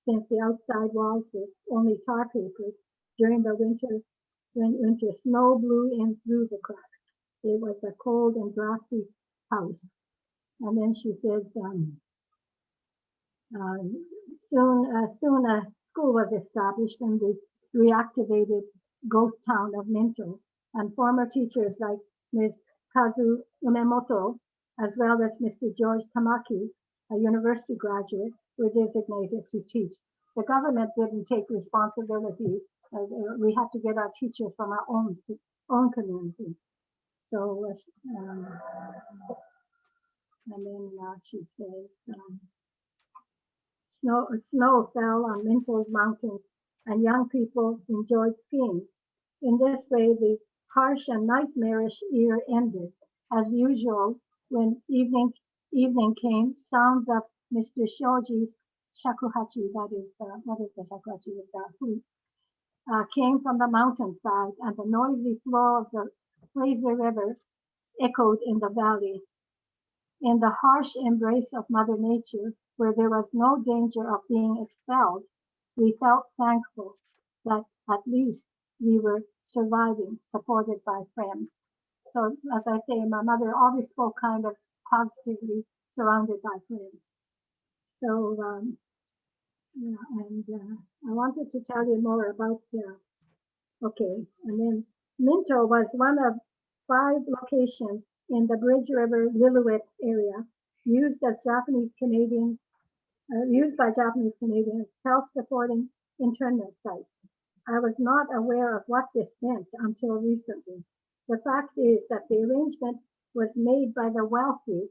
S3: Since the outside walls were only tar papers, during the winter, when winter snow blew in through the cracks, it was a cold and drafty house. And then she says, soon a school was established in the reactivated ghost town of Minto, and former teachers like Ms. Kazu Umemoto, as well as Mr. George Tamaki, a university graduate, were designated to teach. The government didn't take responsibility. We had to get our teachers from our own community. So, and then she says, snow fell on Minto's mountains and young people enjoyed skiing. In this way, the harsh and nightmarish year ended. As usual, when evening came, sounds of Mr. Shoji's shakuhachi, that is, what is the shakuhachi? Is the flute, came from the mountainside, and the noisy flow of the Fraser River echoed in the valley. In the harsh embrace of Mother Nature, where there was no danger of being expelled, we felt thankful that at least we were surviving, supported by friends. So, as I say, my mother always spoke kind of positively, surrounded by friends. So, yeah, and I wanted to tell you more about, okay, and then Minto was one of 5 locations in the Bridge River Lillooet area used by Japanese Canadians self-supporting internment sites. I was not aware of what this meant until recently. The fact is that the arrangement was made by the wealthy,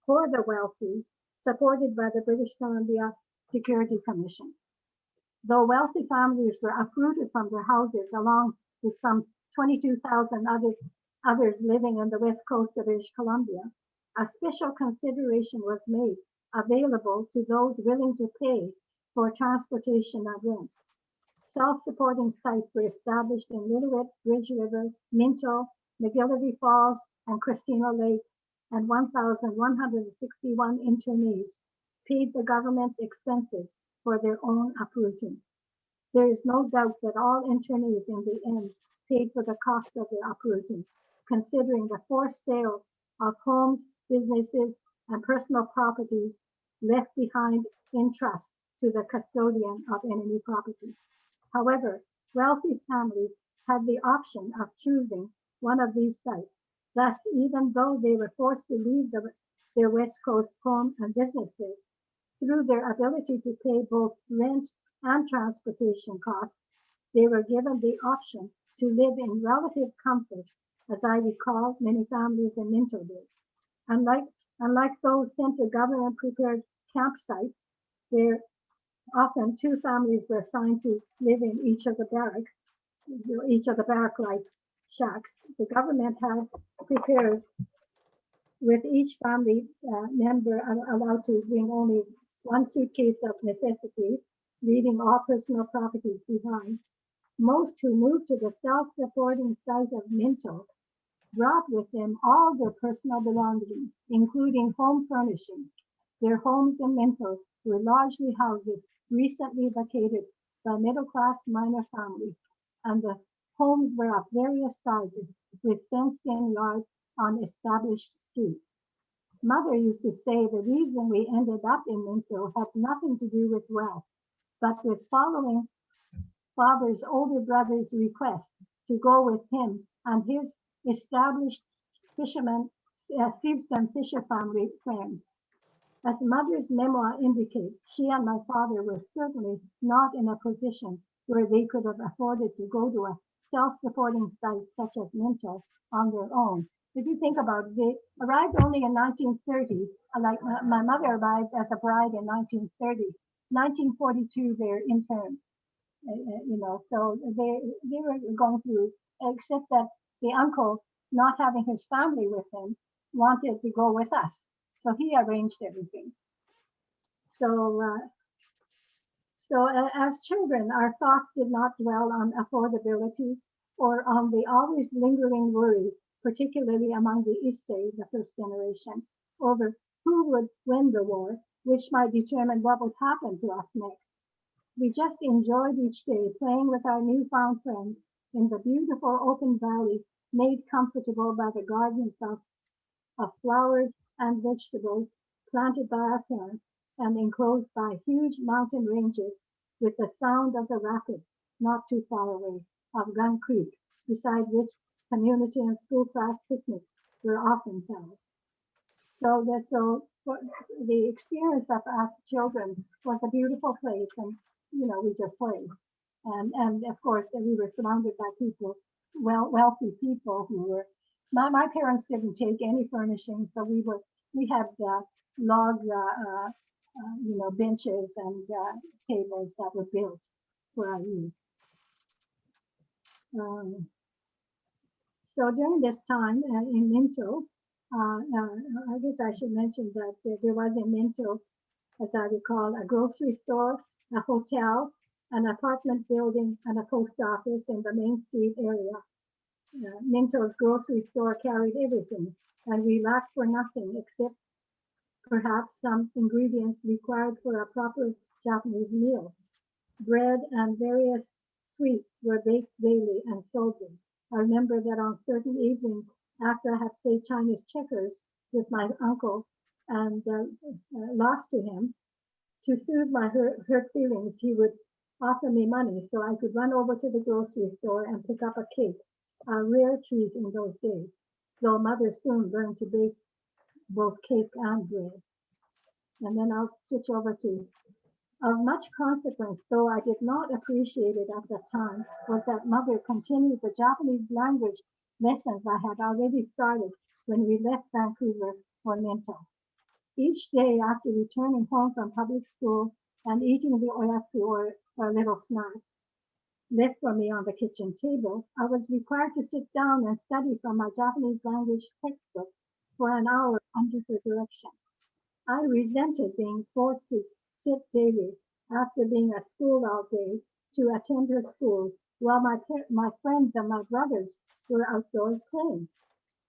S3: for the wealthy, supported by the British Columbia Security Commission. Though wealthy families were uprooted from their houses along with some 22,000 others living on the west coast of British Columbia, a special consideration was made available to those willing to pay for transportation and rent. Self-supporting sites were established in Lillooet, Bridge River, Minto, McGillivray Falls, and Christina Lake, and 1,161 internees paid the government's expenses for their own uprooting. There is no doubt that all internees in the end paid for the cost of their uprooting, considering the forced sale of homes, businesses, and personal properties left behind in trust to the custodian of enemy property. However, wealthy families had the option of choosing one of these sites. Thus, even though they were forced to leave their West Coast home and businesses, through their ability to pay both rent and transportation costs, they were given the option to live in relative comfort, as I recall many families in Minto did. Unlike those sent to government-prepared campsites, where often 2 families were assigned to live in each of the barrack-like shacks, the government had prepared with each family member allowed to bring only 1 suitcase of necessities, leaving all personal properties behind. Most who moved to the self-supporting site of Minto brought with them all their personal belongings, including home furnishings. Their homes in Minto were largely houses recently vacated by middle-class miner families, and the homes were of various sizes with fenced-in yards on established streets. Mother used to say the reason we ended up in Minto had nothing to do with wealth, but with following father's older brother's request to go with him and his established fisherman, Stevenson fisher family friends. As mother's memoir indicates, she and my father were certainly not in a position where they could have afforded to go to a self-supporting site such as Minto on their own. If you think about it, they arrived only in 1930, like my mother arrived as a bride in 1930. 1942, they're interned, so they were going through, except that the uncle, not having his family with him, wanted to go with us. So he arranged everything. So as children, our thoughts did not dwell on affordability or on the always lingering worry, particularly among the Iste, the first generation, over who would win the war, which might determine what would happen to us next. We just enjoyed each day playing with our newfound friends in the beautiful open valley made comfortable by the gardens of flowers and vegetables planted by our parents and enclosed by huge mountain ranges with the sound of the rapids not too far away of Gun Creek, beside which community and school class picnics were often held. So the experience of us children was a beautiful place, and we just played. And of course we were surrounded by people, wealthy people who were. My parents didn't take any furnishings, so we had log benches and tables that were built for our use. So during this time in Minto, I guess I should mention that there was in Minto, as I recall, a grocery store, a hotel, an apartment building, and a post office in the Main Street area. Minto's grocery store carried everything, and we lacked for nothing except perhaps some ingredients required for a proper Japanese meal. Bread and various sweets were baked daily and sold them. I remember that on certain evenings, after I had played Chinese checkers with my uncle and lost to him, to soothe my hurt feelings, he would offer me money so I could run over to the grocery store and pick up a cake, a rare treat in those days, though mother soon learned to bake both cake and bread. And then I'll switch over to, of much consequence, though I did not appreciate it at the time, was that mother continued the Japanese language lessons I had already started when we left Vancouver for Minto. Each day after returning home from public school and eating the oyaki or a little snack left for me on the kitchen table, I was required to sit down and study from my Japanese language textbook for an hour under her direction. I resented being forced to sit daily after being at school all day to attend her school while my friends and my brothers were outdoors playing.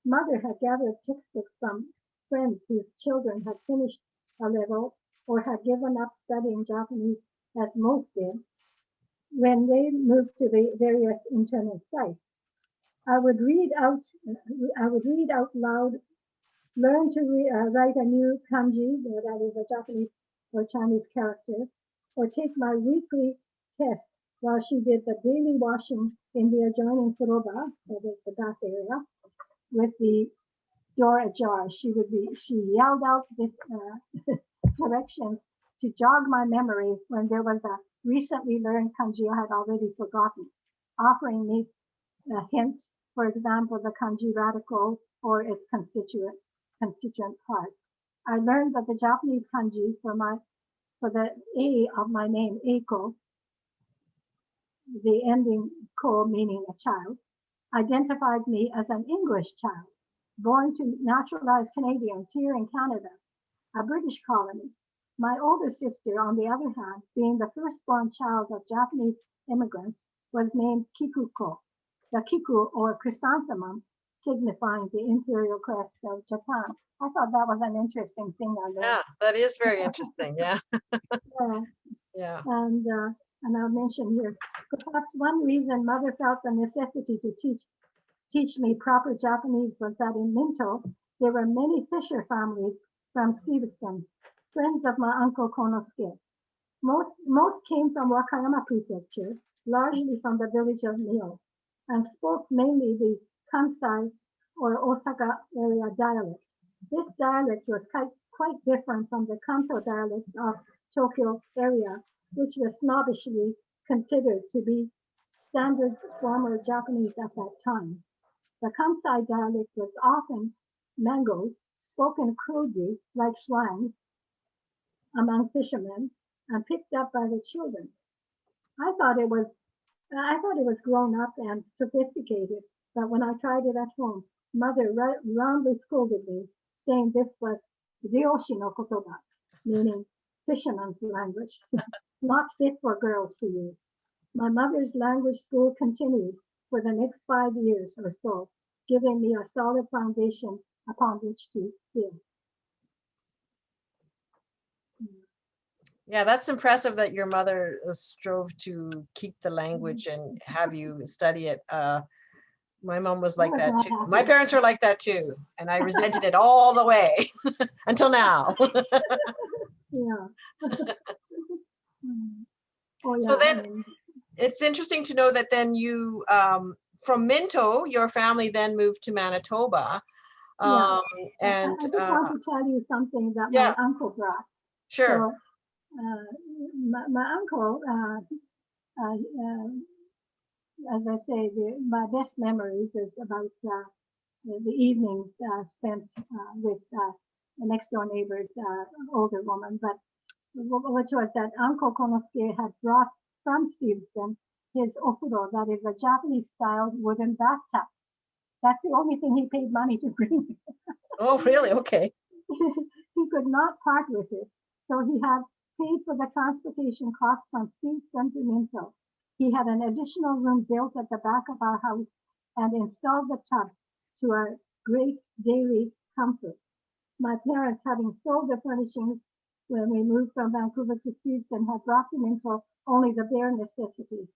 S3: Mother had gathered textbooks from friends whose children had finished a level or had given up studying Japanese, as most did, when they moved to the various internal sites. I would read out loud, learn to write a new kanji, that is a Japanese or Chinese character, or take my weekly test while she did the daily washing in the adjoining furoba, that is the bath area, with the door ajar. She yelled out this directions to jog my memory when there was a recently learned kanji I had already forgotten, offering me hints, for example, the kanji radical or its constituent parts. I learned that the Japanese kanji for the A of my name, Eiko, the ending ko meaning a child, identified me as an English child, born to naturalized Canadians here in Canada, a British colony. My older sister, on the other hand, being the firstborn child of Japanese immigrants, was named Kikuko, the Kiku or chrysanthemum, signifying the imperial crest of Japan. I thought that was an interesting thing I learned.
S2: Yeah, that is very interesting. Yeah.
S3: Yeah.
S2: Yeah.
S3: And I'll mention here, perhaps one reason mother felt the necessity to teach me proper Japanese was that in Minto, there were many fisher families from Stevenston, friends of my uncle Konosuke. Most came from Wakayama Prefecture, largely from the village of Mio, and spoke mainly the Kansai or Osaka area dialect. This dialect was quite different from the Kanto dialect of Tokyo area, which was snobbishly considered to be standard former Japanese at that time. The Kansai dialect was often mangled, spoken crudely like slang among fishermen, and picked up by the children. I thought it was grown up and sophisticated, but when I tried it at home, mother roundly scolded me, saying this was ryoshi no kotoba, meaning fisherman's language, not fit for girls to use. My mother's language school continued for the next 5 years or so, giving me a solid foundation upon which to build.
S2: Yeah, that's impressive that your mother strove to keep the language and have you study it. My mom was like that too. My parents were like that too, and I resented it all the way until now.
S3: Yeah. Oh, yeah.
S2: So then it's interesting to know that then you, from Minto, your family then moved to Manitoba.
S3: Yeah.
S2: And
S3: I just want to tell you something that
S2: yeah.
S3: my uncle brought.
S2: Sure.
S3: So, my uncle, as I say, my best memories is about the evenings spent with the next door neighbor's older woman. But which was that Uncle Konosuke had brought from Stevenston his ofuro, that is a Japanese-style wooden bathtub. That's the only thing he paid money to bring.
S2: Oh, really? Okay.
S3: He could not part with it, so he had paid for the transportation costs from Stevenston to Minto. He had an additional room built at the back of our house and installed the tub to our great daily comfort. My parents, having sold the furnishings when we moved from Vancouver to Stevenston, had brought to Minto only the bare necessities.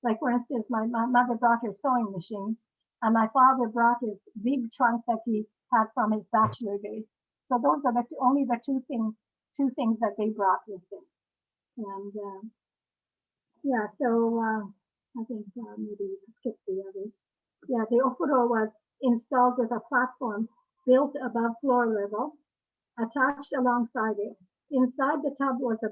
S3: Like, for instance, my mother brought her sewing machine, and my father brought his big trunk that he had from his bachelor days. So those are only the two things that they brought with them. And yeah, so I think maybe we can skip the others. Yeah, the ofuro was installed with a platform built above floor level, attached alongside it. Inside the tub was a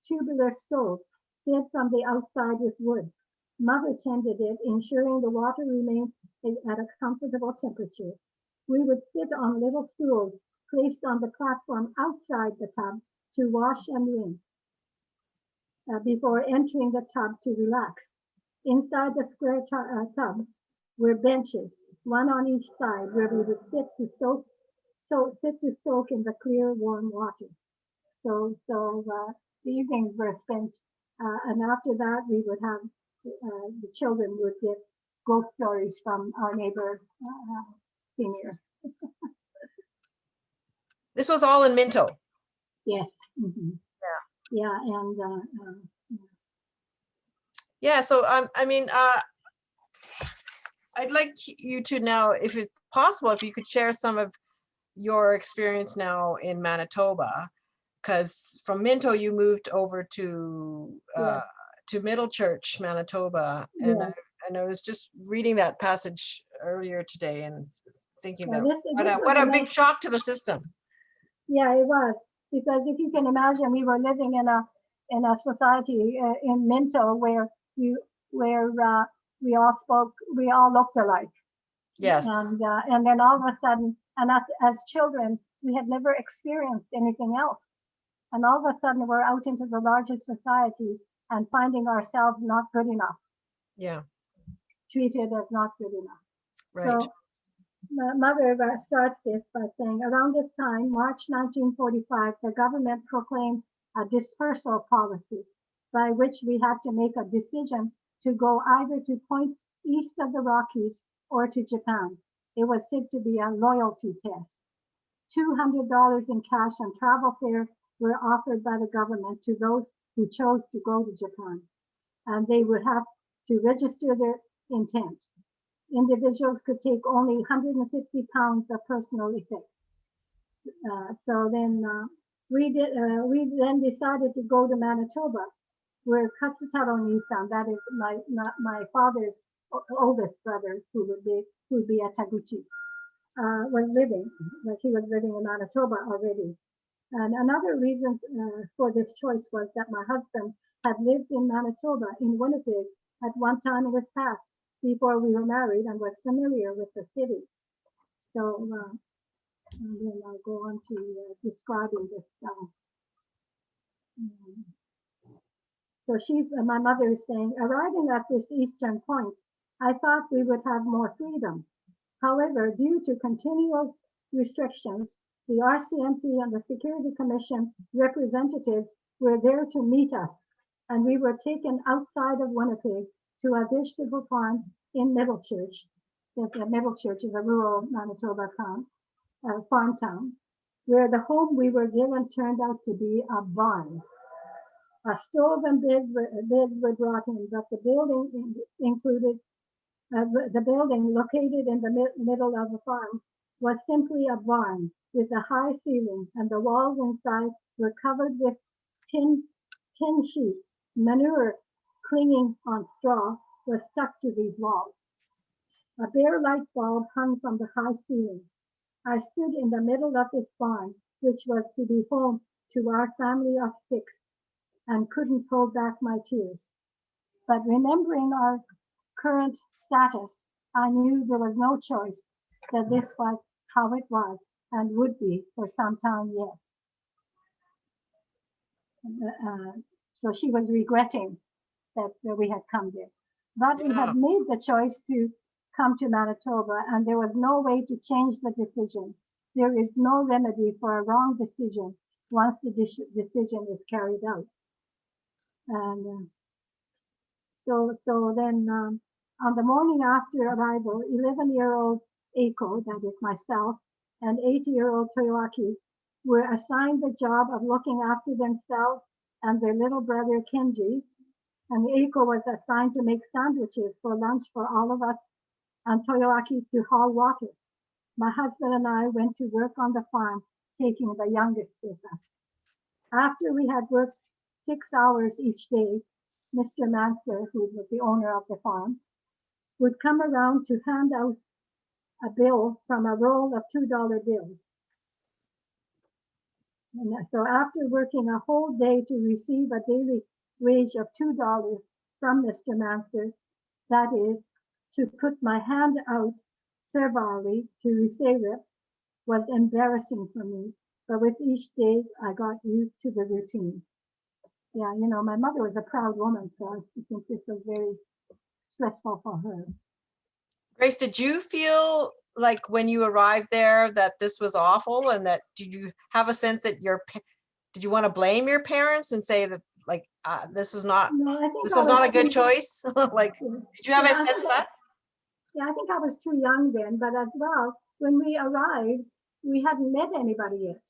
S3: tubular stove fed from the outside with wood. Mother tended it, ensuring the water remained at a comfortable temperature. We would sit on little stools placed on the platform outside the tub to wash and rinse before entering the tub to relax. Inside the square tub were benches, one on each side, where we would sit to soak in the clear, warm water. So the evenings were spent, and after that we would have the children would get ghost stories from our neighbor senior.
S2: This was all in Minto.
S3: Yes. Mm-hmm. Yeah, and
S2: yeah. So I mean, I'd like you to now, if it's possible, if you could share some of your experience now in Manitoba, because from Minto you moved over to Middle Church, Manitoba, and
S3: yes.
S2: and I was just reading that passage earlier today and thinking that
S3: this
S2: what a big shock to the system.
S3: Yeah, it was, because if you can imagine, we were living in a society in Minto where we all looked alike.
S2: Yes.
S3: And then all of a sudden, and us as children, we had never experienced anything else. And all of a sudden we're out into the larger society and finding ourselves not good enough.
S2: Yeah.
S3: Treated as not good enough.
S2: Right.
S3: So my mother starts this by saying, around this time, March 1945, the government proclaimed a dispersal policy by which we had to make a decision to go either to points east of the Rockies or to Japan. It was said to be a loyalty test. $200 in cash and travel fare were offered by the government to those who chose to go to Japan, and they would have to register their intent. Individuals could take only 150 pounds of personal effects. So then we then decided to go to Manitoba, where Katsutaro Nisan, that is my father's oldest brother, who would be a Taguchi, was living. Like he was living in Manitoba already. And another reason for this choice was that my husband had lived in Manitoba, in Winnipeg, at one time in his past before we were married, and was familiar with the city. So and then I'll go on to describing this. So my mother is saying, arriving at this eastern point, I thought we would have more freedom. However, due to continual restrictions, the RCMP and the Security Commission representatives were there to meet us, and we were taken outside of Winnipeg to a vegetable farm in Middle Church. Middle Church is a rural Manitoba town, farm town, where the home we were given turned out to be a barn. A stove and beds were brought in, but the building included, the building located in the middle of the farm was simply a barn with a high ceiling, and the walls inside were covered with tin sheets. Manure clinging on straw was stuck to these walls. A bare light bulb hung from the high ceiling. I stood in the middle of this barn, which was to be home to our family of 6, and couldn't hold back my tears. But remembering our current status, I knew there was no choice, that this was how it was and would be for some time yet. So she was regretting that we had come there. But we had made the choice to come to Manitoba, and there was no way to change the decision. There is no remedy for a wrong decision once the decision is carried out. And so then on the morning after arrival, 11-year-old Eiko, that is myself, and 8-year-old Toyoaki were assigned the job of looking after themselves and their little brother Kenji. And Eiko was assigned to make sandwiches for lunch for all of us, and Toyoaki to haul water. My husband and I went to work on the farm, taking the youngest with us. After we had worked 6 hours each day, Mr. Manser, who was the owner of the farm, would come around to hand out a bill from a roll of $2 bills. And so after working a whole day to receive a daily wage of $2 from Mr. Manser, that is, to put my hand out servilely to receive it, was embarrassing for me. But with each day, I got used to the routine. Yeah, you know, my mother was a proud woman, so I think this was very stressful for her.
S2: Grace, did you feel like when you arrived there that this was awful, and that did you have a sense that did you want to blame your parents and say that like this was not a good choice? Like, did you have a sense of that?
S3: Yeah, I think I was too young then, but as well, when we arrived, we hadn't met anybody yet.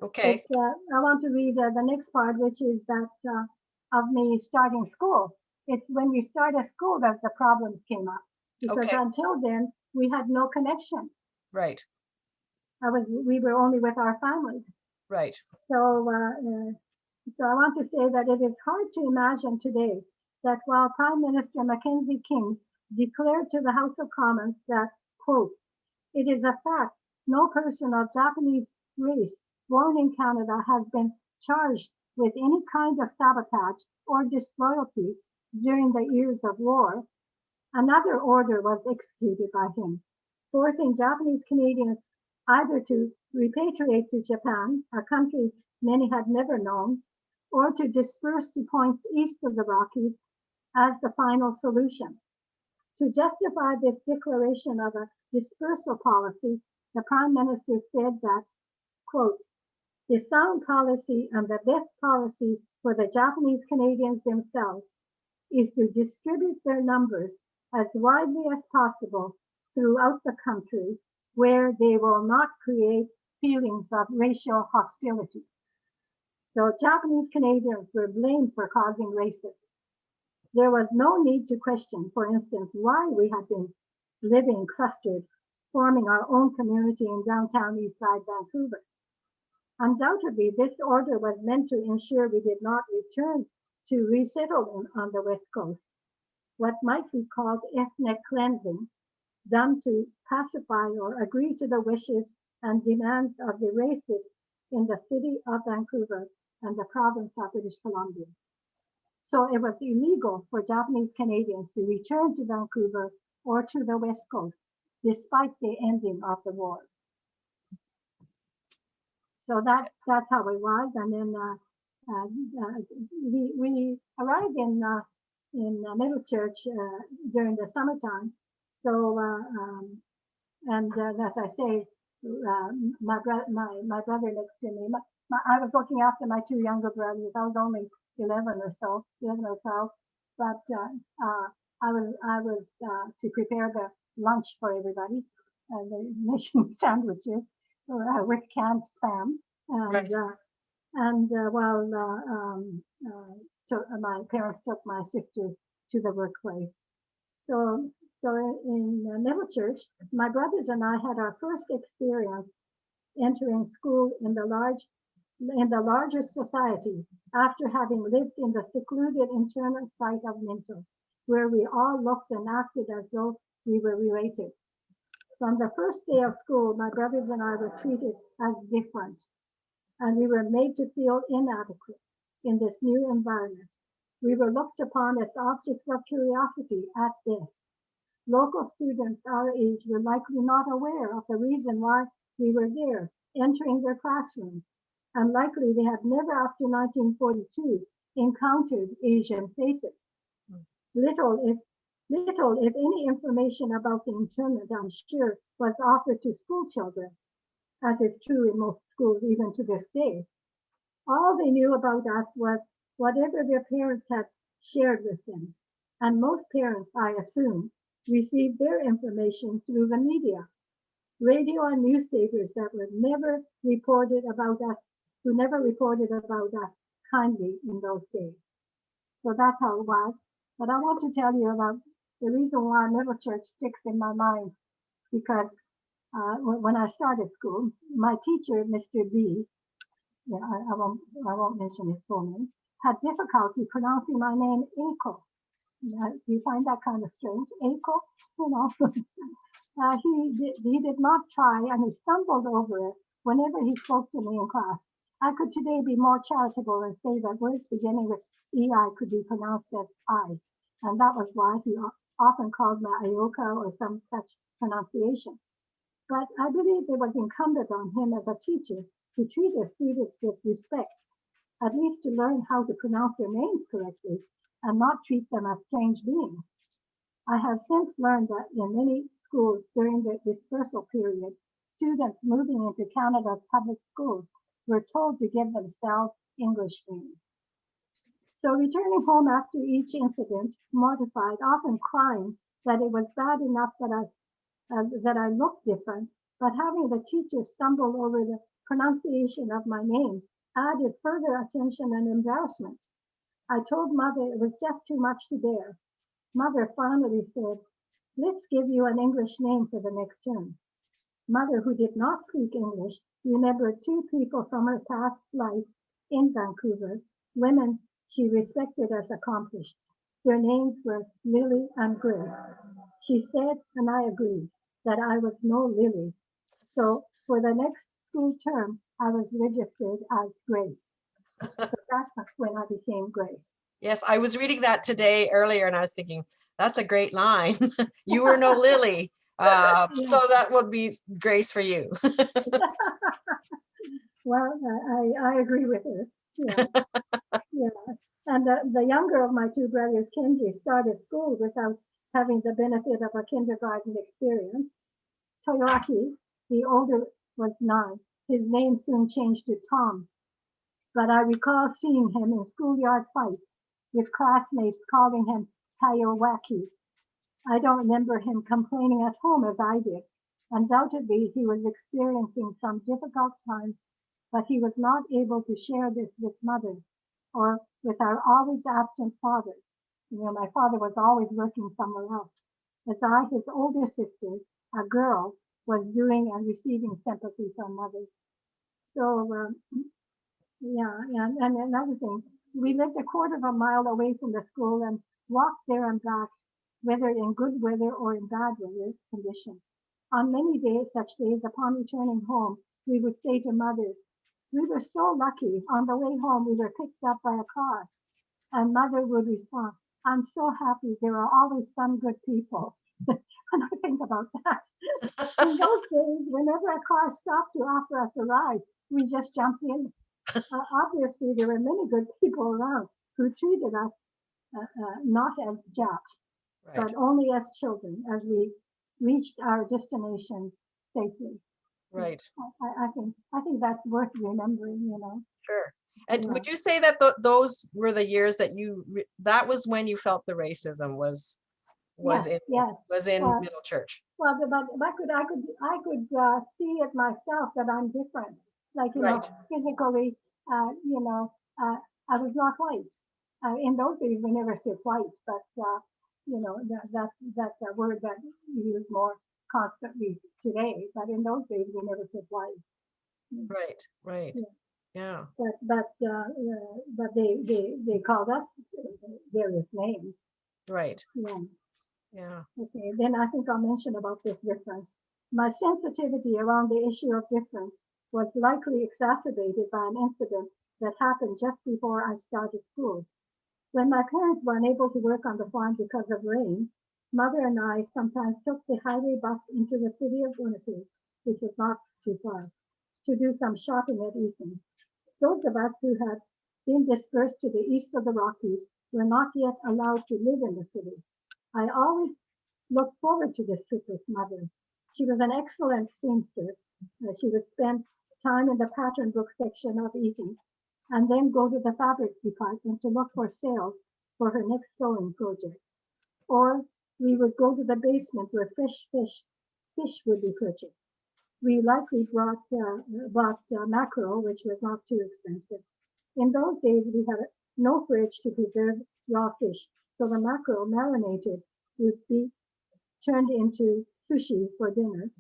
S2: Okay.
S3: I want to read the next part, which is that of me starting school. It's when we started school that the problems came up, because until then we had no connection.
S2: Right.
S3: We were only with our families.
S2: Right.
S3: So I want to say that it is hard to imagine today that while Prime Minister Mackenzie King declared to the House of Commons that, quote, it is a fact no person of Japanese race born in Canada has been charged with any kind of sabotage or disloyalty during the years of war, another order was executed by him, forcing Japanese Canadians either to repatriate to Japan, a country many had never known, or to disperse to points east of the Rockies as the final solution. To justify this declaration of a dispersal policy, the Prime Minister said that, quote, the sound policy and the best policy for the Japanese Canadians themselves is to distribute their numbers as widely as possible throughout the country where they will not create feelings of racial hostility. So Japanese Canadians were blamed for causing racism. There was no need to question, for instance, why we had been living clustered, forming our own community in downtown Eastside Vancouver. Undoubtedly, this order was meant to ensure we did not return to resettle on the West Coast, what might be called ethnic cleansing, done to pacify or agree to the wishes and demands of the races in the city of Vancouver and the province of British Columbia. So it was illegal for Japanese Canadians to return to Vancouver or to the West Coast, despite the ending of the war. So that's how it was. And then we arrived in Middle Church during the summertime. So and as I say, my brother next to me, I was looking after my two younger brothers. I was only 11 or 12, but I was to prepare the lunch for everybody, making sandwiches with canned spam, and while my parents took my sister to the workplace. So in Middle Church, my brothers and I had our first experience entering school in the larger society after having lived in the secluded internal site of Minto, where we all looked and acted as though we were related. From the first day of school, my brothers and I were treated as different, and we were made to feel inadequate in this new environment. We were looked upon as objects of curiosity at best. Local students our age were likely not aware of the reason why we were there, entering their classrooms, and likely they had never after 1942 encountered Asian faces. Little if any information about the internment, I'm sure, was offered to school children, as is true in most schools even to this day. All they knew about us was whatever their parents had shared with them, and most parents, I assume, received their information through the media, radio and newspapers that were never reported about us, who never reported about us kindly in those days. So that's how it was. But I want to tell you about the reason why Middle Church sticks in my mind, because when I started school, my teacher, Mr. B, I won't mention his full name, had difficulty pronouncing my name Eiko. Do you find that kind of strange? Eiko, he did not try, and he stumbled over it whenever he spoke to me in class. I could today be more charitable and say that words beginning with EI could be pronounced as I, and that was why he often called me Ioka or some such pronunciation. But I believe it was incumbent on him as a teacher to treat his students with respect, at least to learn how to pronounce their names correctly and not treat them as strange beings. I have since learned that in many schools during the dispersal period, students moving into Canada's public schools were told to give themselves English names. So returning home after each incident, mortified, often crying that it was bad enough that I looked different, but having the teacher stumble over the pronunciation of my name added further attention and embarrassment. I told Mother it was just too much to bear. Mother finally said, "Let's give you an English name for the next term." Mother, who did not speak English, remembered two people from her past life in Vancouver, women she respected as accomplished. Their names were Lily and Grace. She said, and I agreed, that I was no Lily. So for the next school term, I was registered as Grace. So that's when I became Grace.
S2: Yes, I was reading that today earlier, and I was thinking, that's a great line. You were no Lily. So that would be Grace for you.
S3: Well, I agree with her. Yeah. Yeah. And the younger of my two brothers, Kenji, started school without having the benefit of a kindergarten experience. Toyoaki, the older, was 9. His name soon changed to Tom. But I recall seeing him in schoolyard fights with classmates calling him Tayowaki. I don't remember him complaining at home as I did. Undoubtedly, he was experiencing some difficult times, but he was not able to share this with mother or with our always absent father. My father was always working somewhere else. As I, his older sister, a girl, was doing and receiving sympathy from mother. So, and another thing, we lived a quarter of a mile away from the school and walked there and back, whether in good weather or in bad weather conditions. On many days, such days, upon returning home, we would say to mother, "We were so lucky. On the way home, we were picked up by a car." And mother would respond, "I'm so happy there are always some good people." And I think about that. In those days, whenever a car stopped to offer us a ride, we just jumped in. Obviously, there were many good people around who treated us not as Japs, but only as children as we reached our destination safely.
S2: Right.
S3: I think that's worth remembering,
S2: Sure. And
S3: Yeah.
S2: would you say that those were the years that that was when you felt the racism was
S3: Yes, yes.
S2: in Middle Church?
S3: Well, but I could see it myself that I'm different. Like,
S2: Right.
S3: physically, I was not white. In those days, we never said white, but that's a word that we use more constantly today. But in those days, we never said white.
S2: Right. Right.
S3: Yeah.
S2: Yeah.
S3: But they called us various names.
S2: Right.
S3: Yeah.
S2: Yeah.
S3: Okay, then I think I'll mention about this difference. My sensitivity around the issue of difference was likely exacerbated by an incident that happened just before I started school. When my parents were unable to work on the farm because of rain, mother and I sometimes took the highway bus into the city of Winnipeg, which was not too far, to do some shopping at evening. Those of us who had been dispersed to the east of the Rockies were not yet allowed to live in the city. I always looked forward to this trip with mother. She was an excellent seamstress. She would spend time in the pattern book section of Eaton and then go to the fabric department to look for sales for her next sewing project. Or we would go to the basement where fish would be purchased. We likely bought mackerel, which was not too expensive. In those days, we had no fridge to preserve raw fish, so the mackerel marinated would be turned into sushi for dinner,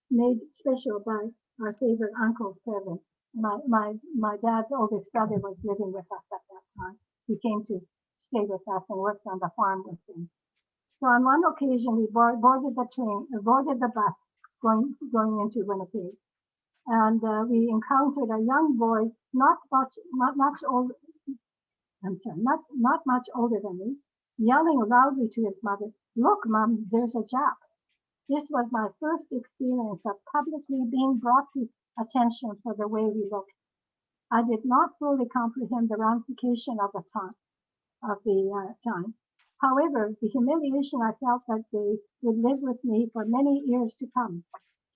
S3: made special by our favorite Uncle Kevin. My dad's oldest brother was living with us at that time. He came to stay with us and worked on the farm with him. So on one occasion, we boarded the bus going into Winnipeg, and we encountered a young boy, not much older than me, yelling loudly to his mother, "Look, Mom, there's a Jap." This was my first experience of publicly being brought to attention for the way we looked. I did not fully comprehend the ramification of the time. However, the humiliation I felt that day would live with me for many years to come.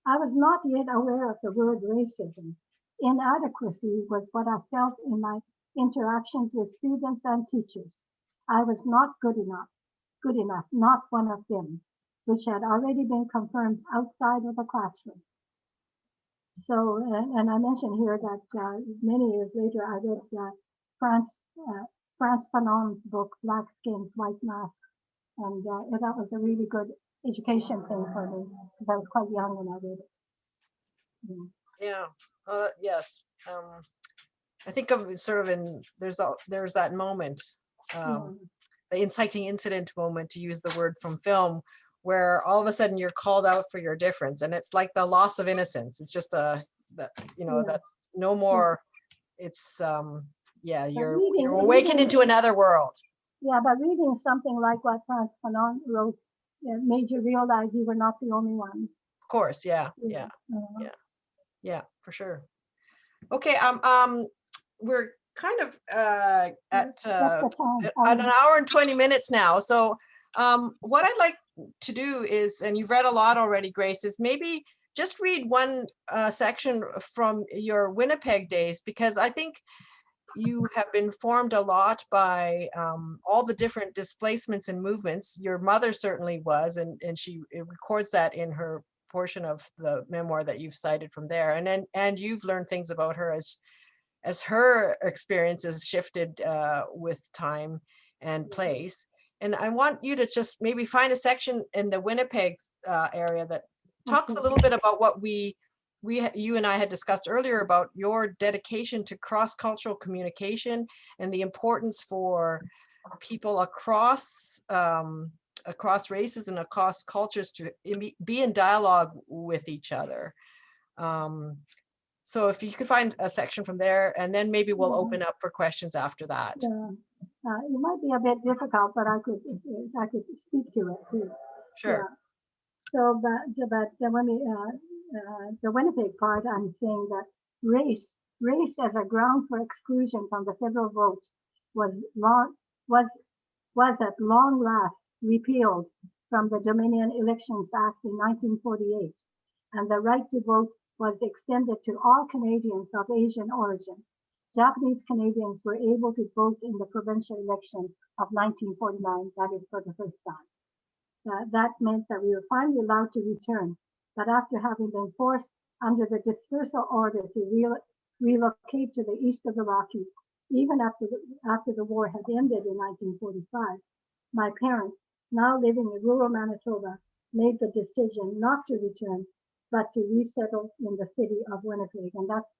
S3: I was not yet aware of the word racism. Inadequacy was what I felt in my interactions with students and teachers. I was not good enough, not one of them, which had already been confirmed outside of the classroom. So, and I mentioned here that many years later, I read France Fanon's book, Black Skins, White Masks, and that was a really good education thing for me because I was quite young when I read it.
S2: Yeah. Yes. I think of sort of there's that moment, the inciting incident moment, to use the word from film, where all of a sudden you're called out for your difference, and it's like the loss of innocence. It's just that's no more. It's you're awakened into another world.
S3: Yeah, but reading something like what France Fanon wrote made you realize you were not the only one.
S2: Of course, yeah, for sure. Okay, we're kind of at an hour and 20 minutes now. So what I'd like to do is, and you've read a lot already, Grace, is maybe just read one section from your Winnipeg days, because I think you have been formed a lot by all the different displacements and movements. Your mother certainly was, and she records that in her portion of the memoir that you've cited from there. And you've learned things about her as her experiences shifted with time and place. And I want you to just maybe find a section in the Winnipeg area that talks a little bit about what you and I had discussed earlier about your dedication to cross-cultural communication and the importance for people across races and across cultures to be in dialogue with each other. So if you could find a section from there, and then maybe we'll open up for questions after that.
S3: It might be a bit difficult, but I could speak to it too.
S2: Sure.
S3: Yeah. So, but when the Winnipeg part, I'm saying that race as a ground for exclusion from the federal vote was at long last repealed from the Dominion Elections Act in 1948, and the right to vote was extended to all Canadians of Asian origin. Japanese Canadians were able to vote in the provincial election of 1949, that is for the first time. That meant that we were finally allowed to return, but after having been forced under the dispersal order to relocate to the east of the Rockies, even after the war had ended in 1945, my parents, now living in rural Manitoba, made the decision not to return, but to resettle in the city of Winnipeg, and that's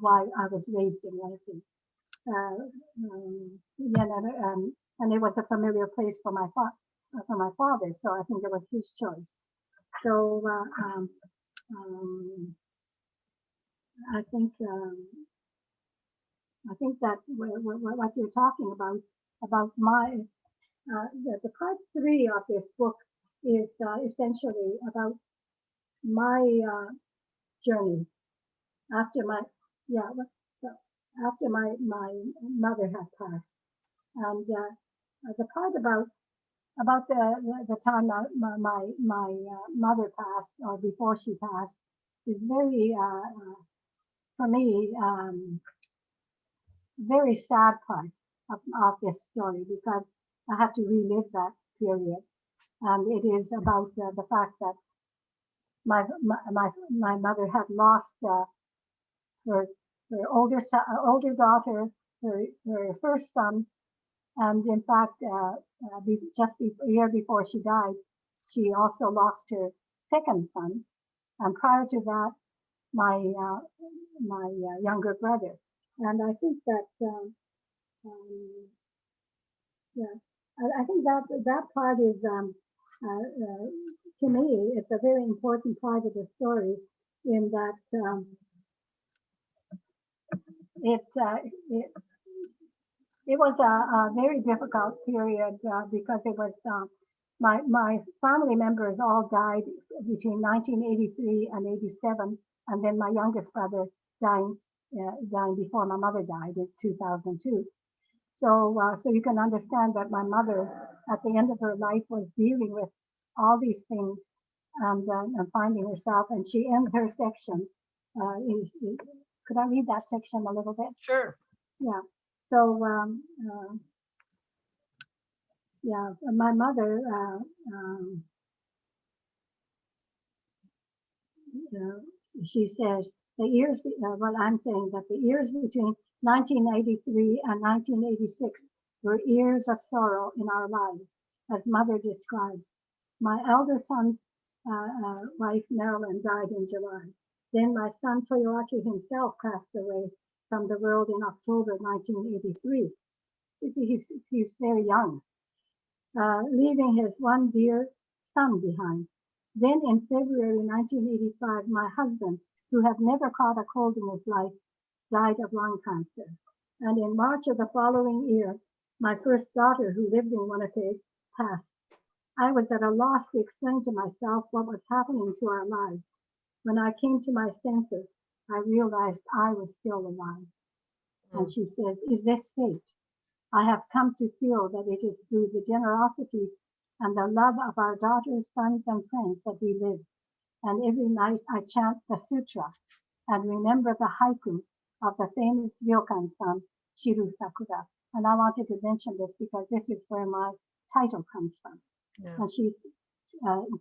S3: why I was raised in Winnipeg. And it was a familiar place for my father, so I think it was his choice. So I think that what you're talking about my the part 3 of this book is essentially about my journey after my mother had passed, and the part about the time my mother passed, or before she passed, is very for me very sad part of this story, because I have to relive that period, and it is about the fact that my mother had lost her older daughter, her first son, and in fact, just a year before she died, she also lost her second son, and prior to that, my younger brother. And I think that I think that part is to me, it's a very important part of the story, in that it was a very difficult period because it was my family members all died between 1983 and 87, and then my youngest brother dying before my mother died in 2002. So you can understand that my mother, at the end of her life, was dealing with all these things and finding herself. And she ends her section. Could I read that section a little bit?
S2: Sure.
S3: Yeah. So my mother. She says the years. Well, I'm saying that the years between 1983 and 1986 were years of sorrow in our lives, as Mother describes. My elder son's wife, Marilyn, died in July. Then my son, Toyoaki, himself passed away from the world in October 1983. He's very young, leaving his one dear son behind. Then in February 1985, my husband, who had never caught a cold in his life, died of lung cancer. And in March of the following year, my first daughter, who lived in Winnipeg, passed. I was at a loss to explain to myself what was happening to our lives. When I came to my senses, I realized I was still alive. And she says, "Is this fate? I have come to feel that it is through the generosity and the love of our daughters, sons, and friends that we live. And every night I chant the sutra and remember the haiku of the famous Ryokan-san Chiura Sakura. And I wanted to mention this because this is where my title comes from.
S2: Yeah.
S3: And she's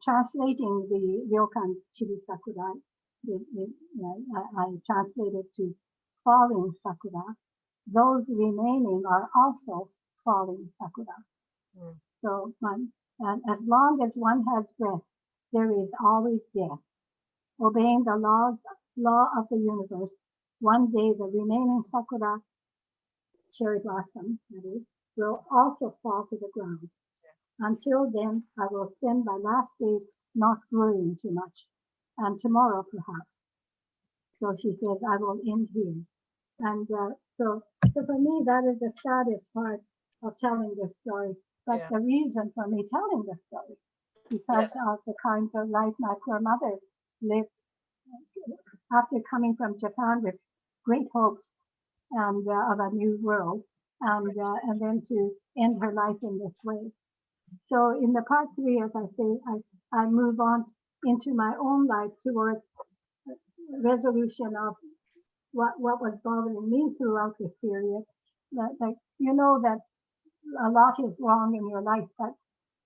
S3: translating the ryokan Chiura Sakura. I translated to falling sakura. Those remaining are also falling sakura.
S2: Mm.
S3: So, and as long as one has breath, there is always death. Obeying the law of the universe, one day the remaining sakura, cherry blossom, that is, will also fall to the ground. Until then, I will spend my last days not worrying too much, and tomorrow perhaps. So she says, I will end here. And so for me, that is the saddest part of telling this story. But
S2: Yeah.
S3: the reason for me telling this story, because
S2: Yes.
S3: of the kind of life my poor mother lived after coming from Japan with great hopes and of a new world, and then to end her life in this way. So in the part 3, as I say, I move on into my own life towards resolution of what was bothering me throughout this period. That you know that a lot is wrong in your life, but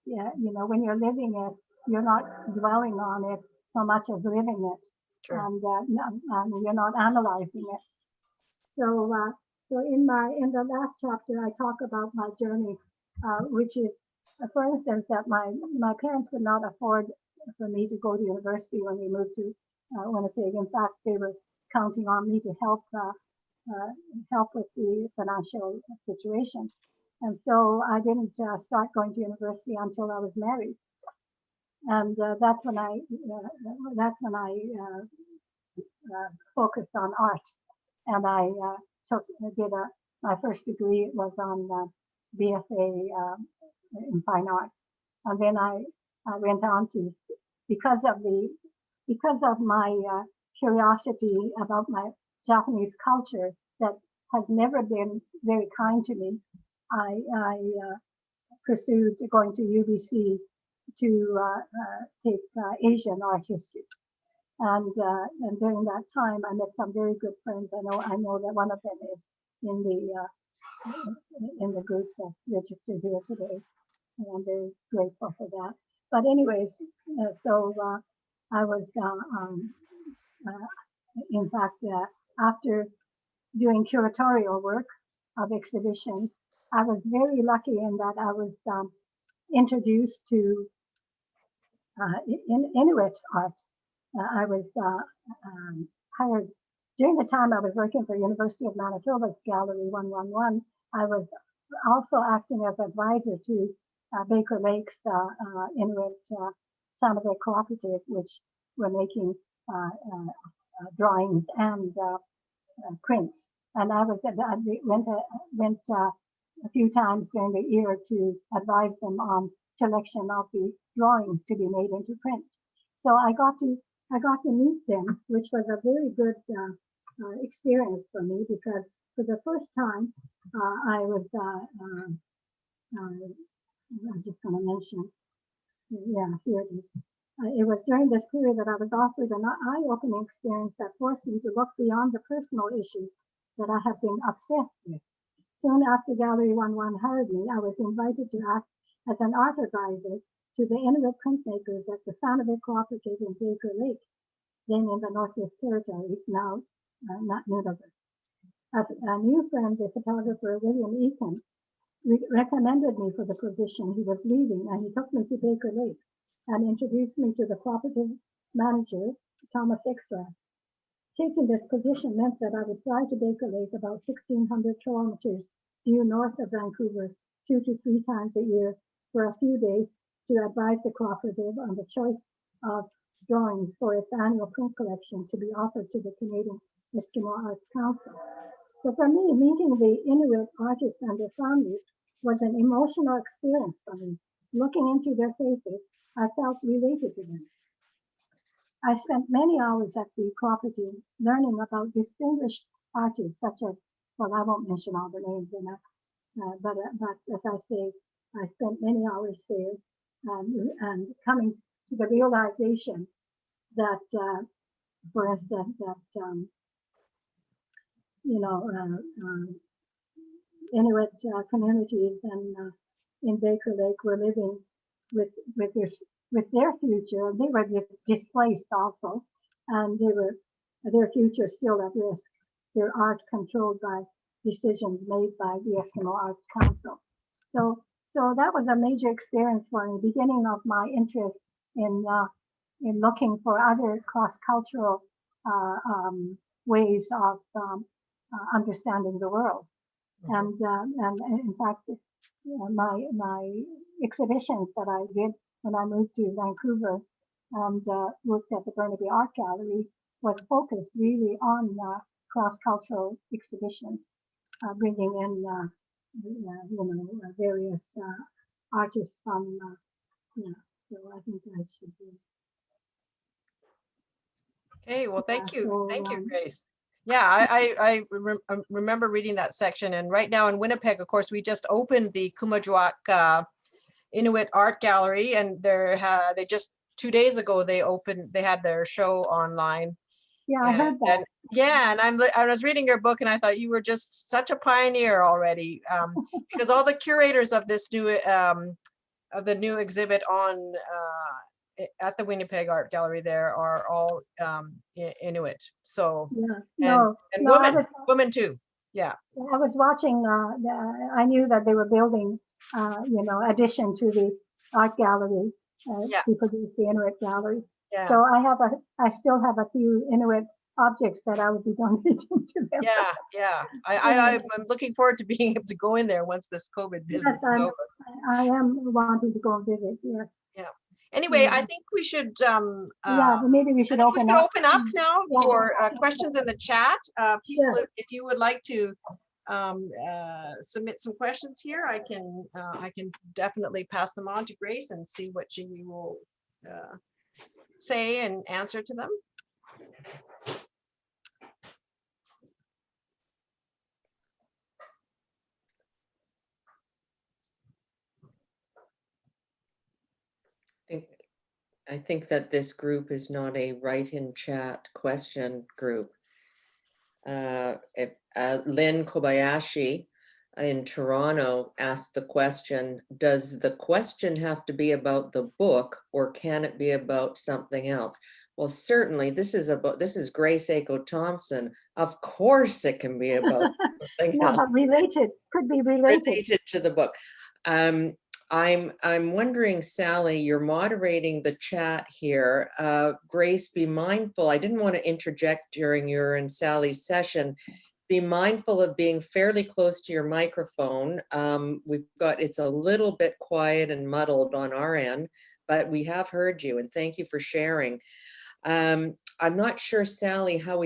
S3: yeah, you know, when you're living it, you're not dwelling on it so much as living it,
S2: Sure.
S3: and you're not analyzing it. So, so in the last chapter, I talk about my journey, which is, for instance, that my parents could not afford for me to go to university when we moved to Winnipeg. In fact, they were counting on me to help with the financial situation. And so I didn't start going to university until I was married, and that's when I focused on art, and I my first degree was on BFA in fine arts, and then I went on to because of my curiosity about my Japanese culture that has never been very kind to me. I pursued going to UBC to take Asian art history, and during that time I met some very good friends. I know that one of them is in the group that's registered here today, and I'm very grateful for that. But anyways, I was in fact after doing curatorial work of exhibitions, I was very lucky in that I was introduced to Inuit art. I was hired during the time I was working for University of Manitoba's Gallery 111. I was also acting as advisor to Baker Lake's Inuit Sanovik Cooperative, which were making drawings and prints. And I went a few times during the year to advise them on selection of the drawings to be made into print. So I got to meet them, which was a very good experience for me, because for the first time I was I'm just going to mention, yeah, here it is. It was during this period that I was offered an eye-opening experience that forced me to look beyond the personal issues that I have been obsessed with. Soon after Gallery 11 hired me, I was invited to act as an art advisor to the Inuit printmakers at the Sanovik Cooperative in Baker Lake, then in the Northwest Territories, now not Nunavut. A new friend, the photographer William Eaton, recommended me for the position. He was leaving, and he took me to Baker Lake and introduced me to the cooperative manager, Thomas Extra. Taking this position meant that I would fly to Baker Lake, about 1,600 kilometers due north of Vancouver, 2 to 3 times a year for a few days to advise the cooperative on the choice of drawings for its annual print collection to be offered to the Canadian Eskimo Arts Council. So for me, meeting the Inuit artists and their families was an emotional experience for me. Looking into their faces, I felt related to them. I spent many hours at the cooperative learning about distinguished artists such as, well, I won't mention all the names, but as I say, I spent many hours there and coming to the realization that, for instance, that, Inuit communities in Baker Lake were living with their future. They were displaced also, and their future still at risk. Their art controlled by decisions made by the Eskimo Arts Council. So that was a major experience for me, beginning of my interest in looking for other cross-cultural ways of understanding the world. And in fact, my exhibitions that I did when I moved to Vancouver and worked at the Burnaby Art Gallery was focused really on cross-cultural exhibitions, bringing in various artists from so I think I should do.
S2: Okay, well, thank you,
S3: So,
S2: Grace. Yeah, I remember reading that section, and right now in Winnipeg, of course, we just opened the Kumajuak Inuit Art Gallery, and they just 2 days ago they had their show online.
S3: yeah, I heard that.
S2: And I was reading your book, and I thought you were just such a pioneer already, because all the curators of this new exhibit on at the Winnipeg Art Gallery there are all Inuit. So women too. Yeah.
S3: I was watching. I knew that they were building, addition to the art gallery to produce the Inuit gallery.
S2: Yeah.
S3: So I still have a few Inuit objects that I would be donating to them.
S2: Yeah. I'm looking forward to being able to go in there once this COVID business is over.
S3: I am wanting to go and visit. Yeah.
S2: Anyway, I think we should.
S3: Maybe we should open up
S2: now for questions in the chat. People, if you would like to submit some questions here, I can definitely pass them on to Grace and see what she will say and answer to them.
S1: I think that this group is not a write-in chat question group. Lynn Kobayashi in Toronto asked the question, does the question have to be about the book or can it be about something else? Well, certainly this is Grace Eiko Thomson. Of course it can be about something else.
S3: Related, could be related
S1: to the book. I'm wondering, Sally, you're moderating the chat here. Grace, be mindful. I didn't want to interject during your and Sally's session. Be mindful of being fairly close to your microphone. It's a little bit quiet and muddled on our end, but we have heard you and thank you for sharing. I'm not sure, Sally, how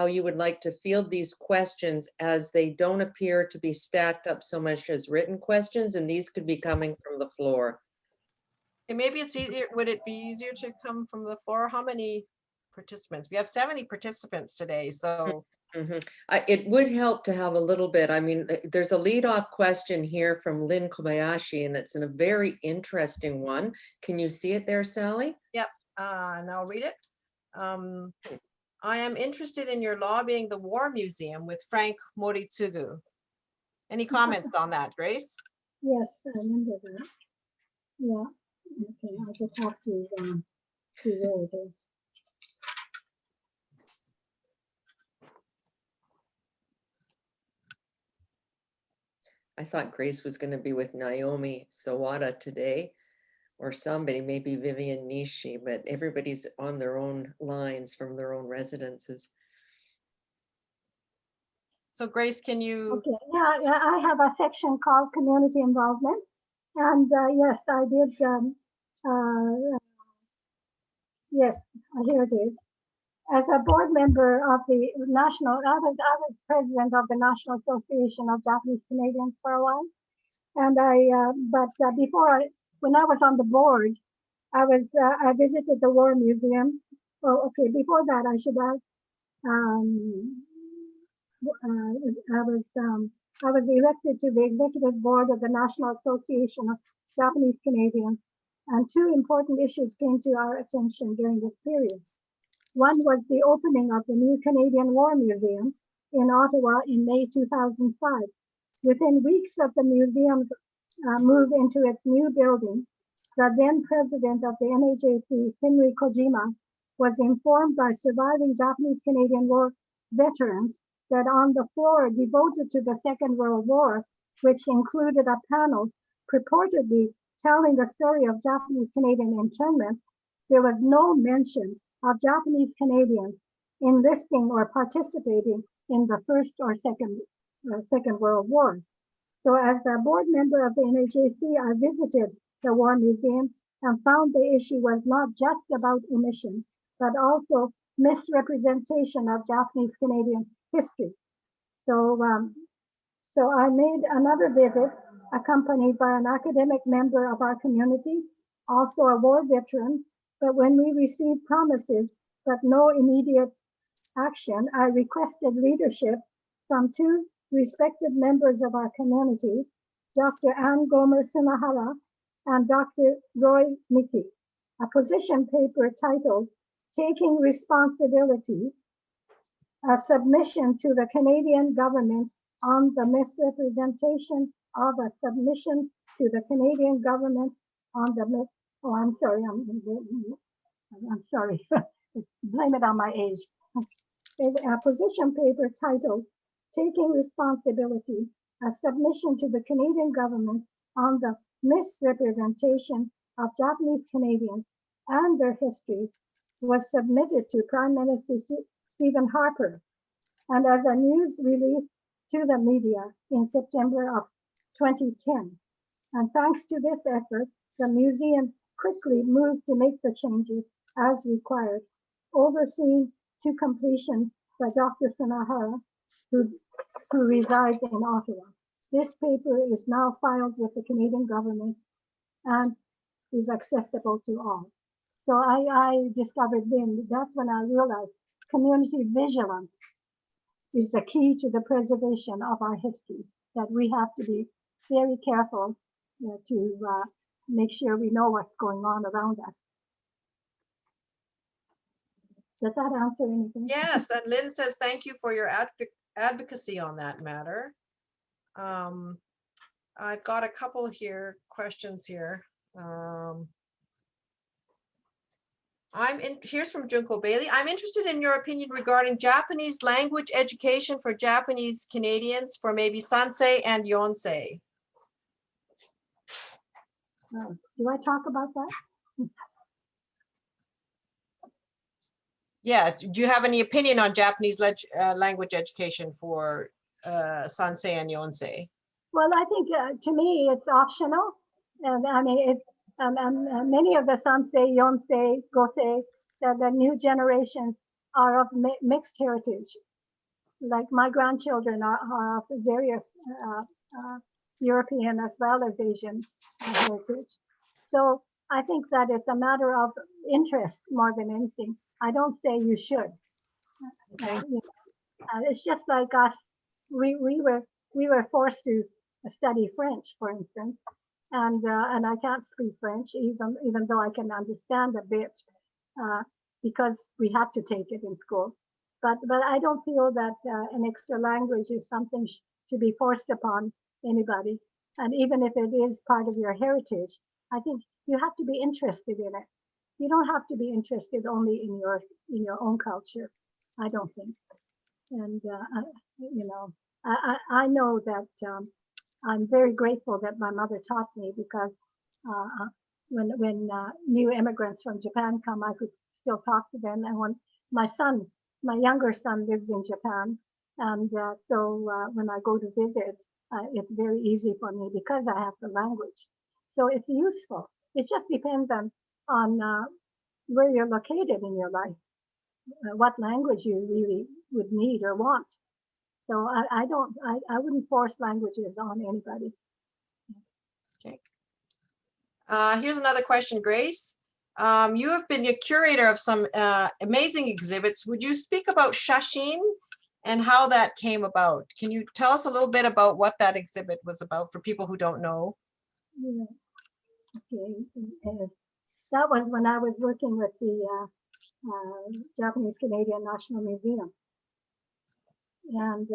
S1: you would like to field these questions, as they don't appear to be stacked up so much as written questions, and these could be coming from the floor.
S2: And maybe it's easier. Would it be easier to come from the floor? How many participants? We have 70 participants today, so.
S1: It would help to have a little bit. I mean, there's a lead-off question here from Lynn Kobayashi, and it's a very interesting one. Can you see it there, Sally?
S2: Yep, and I'll read it. I am interested in your lobbying the War Museum with Frank Moritsugu. Any comments on that, Grace?
S3: Yes, I remember that. Yeah. Okay, I just have to see where it is.
S1: I thought Grace was going to be with Naomi Sawada today, or somebody, maybe Vivian Nishi, but everybody's on their own lines from their own residences.
S2: So Grace, can you?
S3: Okay, yeah, I have a section called community involvement. And yes, I did, yes, here it is. As a board member of the national, I was president of the National Association of Japanese Canadians for a while. And when I was on the board, I visited the War Museum. Oh, okay, before that, I should add, I was elected to the executive board of the National Association of Japanese Canadians, and two important issues came to our attention during this period. One was the opening of the new Canadian War Museum in Ottawa in May 2005. Within weeks of the museum's move into its new building, the then president of the NAJC, Henry Kojima, was informed by surviving Japanese Canadian War veterans that on the floor devoted to the Second World War, which included a panel purportedly telling the story of Japanese Canadian internment, there was no mention of Japanese Canadians enlisting or participating in the First or Second World War. So as a board member of the NAJC, I visited the War Museum and found the issue was not just about omission, but also misrepresentation of Japanese Canadian history. So I made another visit accompanied by an academic member of our community, also a war veteran. But when we received promises but no immediate action, I requested leadership from two respected members of our community, Dr. Ann Gomer Sinahara and Dr. Roy Mickey, a position paper titled Taking Responsibility, a submission to the Canadian government on the misrepresentation of a submission to the Canadian government on the, oh, I'm sorry, I'm sorry, blame it on my age. A position paper titled Taking Responsibility, a submission to the Canadian government on the misrepresentation of Japanese Canadians and their history was submitted to Prime Minister Stephen Harper, and as a news release to the media in September of 2010. And thanks to this effort, the museum quickly moved to make the changes as required, overseen to completion by Dr. Sinahara, who resides in Ottawa. This paper is now filed with the Canadian government and is accessible to all. So I discovered then, that's when I realized community vigilance is the key to the preservation of our history, that we have to be very careful to make sure we know what's going on around us. Does that answer anything?
S2: Yes, and Lynn says, thank you for your advocacy on that matter. I've got a couple here, questions here. Here's from Junko Bailey. I'm interested in your opinion regarding Japanese language education for Japanese Canadians for maybe Sansei and Yonsei.
S3: Do I talk about that?
S2: Yeah, do you have any opinion on Japanese language education for Sansei and Yonsei?
S3: Well, I think to me it's optional, and I mean it's many of the Sansei, Yonsei, Gosei, the new generations are of mixed heritage. Like my grandchildren are of various European as well as Asian heritage. So I think that it's a matter of interest more than anything. I don't say you should.
S2: Okay.
S3: It's just like us. We were forced to study French, for instance, and I can't speak French even though I can understand a bit because we had to take it in school. But I don't feel that an extra language is something to be forced upon anybody. And even if it is part of your heritage, I think you have to be interested in it. You don't have to be interested only in your own culture, I don't think. And you know, I know that I'm very grateful that my mother taught me, because when new immigrants from Japan come, I could still talk to them. And when my younger son lives in Japan, and so when I go to visit, it's very easy for me because I have the language. So it's useful. It just depends on where you're located in your life, what language you really would need or want. So I wouldn't force languages on anybody.
S2: Okay. Here's another question, Grace. You have been a curator of some amazing exhibits. Would you speak about shashin and how that came about? Can you tell us a little bit about what that exhibit was about for people who don't know?
S3: Yeah. Okay. That was when I was working with the Japanese Canadian National Museum. And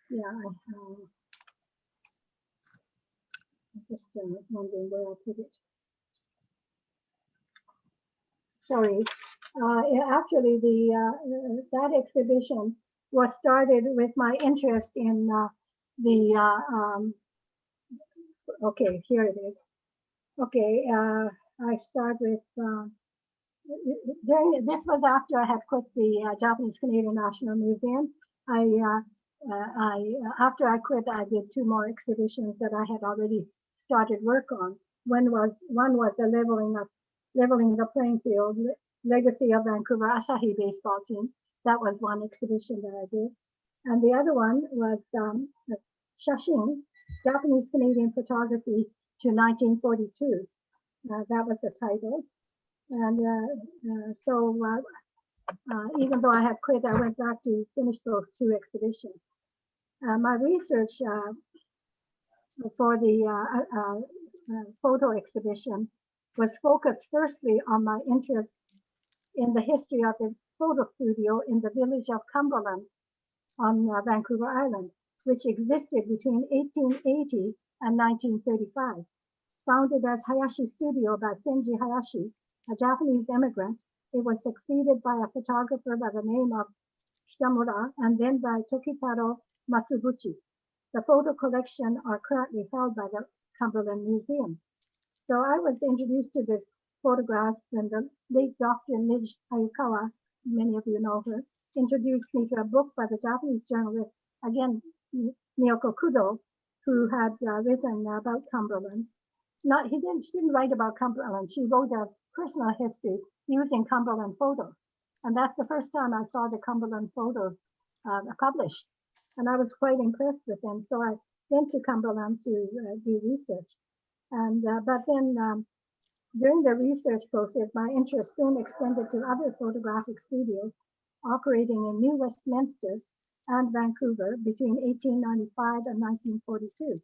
S3: yeah, I'm just wondering where I put it. Sorry. Actually, that exhibition was started with my interest in okay, here it is. Okay, I start with, this was after I had quit the Japanese Canadian National Museum. After I quit, I did 2 more exhibitions that I had already started work on. One was the leveling the playing field, legacy of Vancouver Asahi baseball team. That was one exhibition that I did. And the other one was Shashin, Japanese Canadian photography to 1942. That was the title. And even though I had quit, I went back to finish those 2 exhibitions. My research for the photo exhibition was focused firstly on my interest in the history of the photo studio in the village of Cumberland on Vancouver Island, which existed between 1880 and 1935. Founded as Hayashi Studio by Senji Hayashi, a Japanese immigrant, it was succeeded by a photographer by the name of Kitamura and then by Tokitaro Matsuguchi. The photo collection are currently held by the Cumberland Museum. So I was introduced to this photograph when the late Dr. Nij Hayakawa, many of you know her, introduced me to a book by the Japanese journalist, again, Miyoko Kudo, who had written about Cumberland. She didn't write about Cumberland. She wrote a personal history using Cumberland photos. And that's the first time I saw the Cumberland photos published. And I was quite impressed with them. So I went to Cumberland to do research. And but then during the research process, my interest soon extended to other photographic studios operating in New Westminster and Vancouver between 1895 and 1942,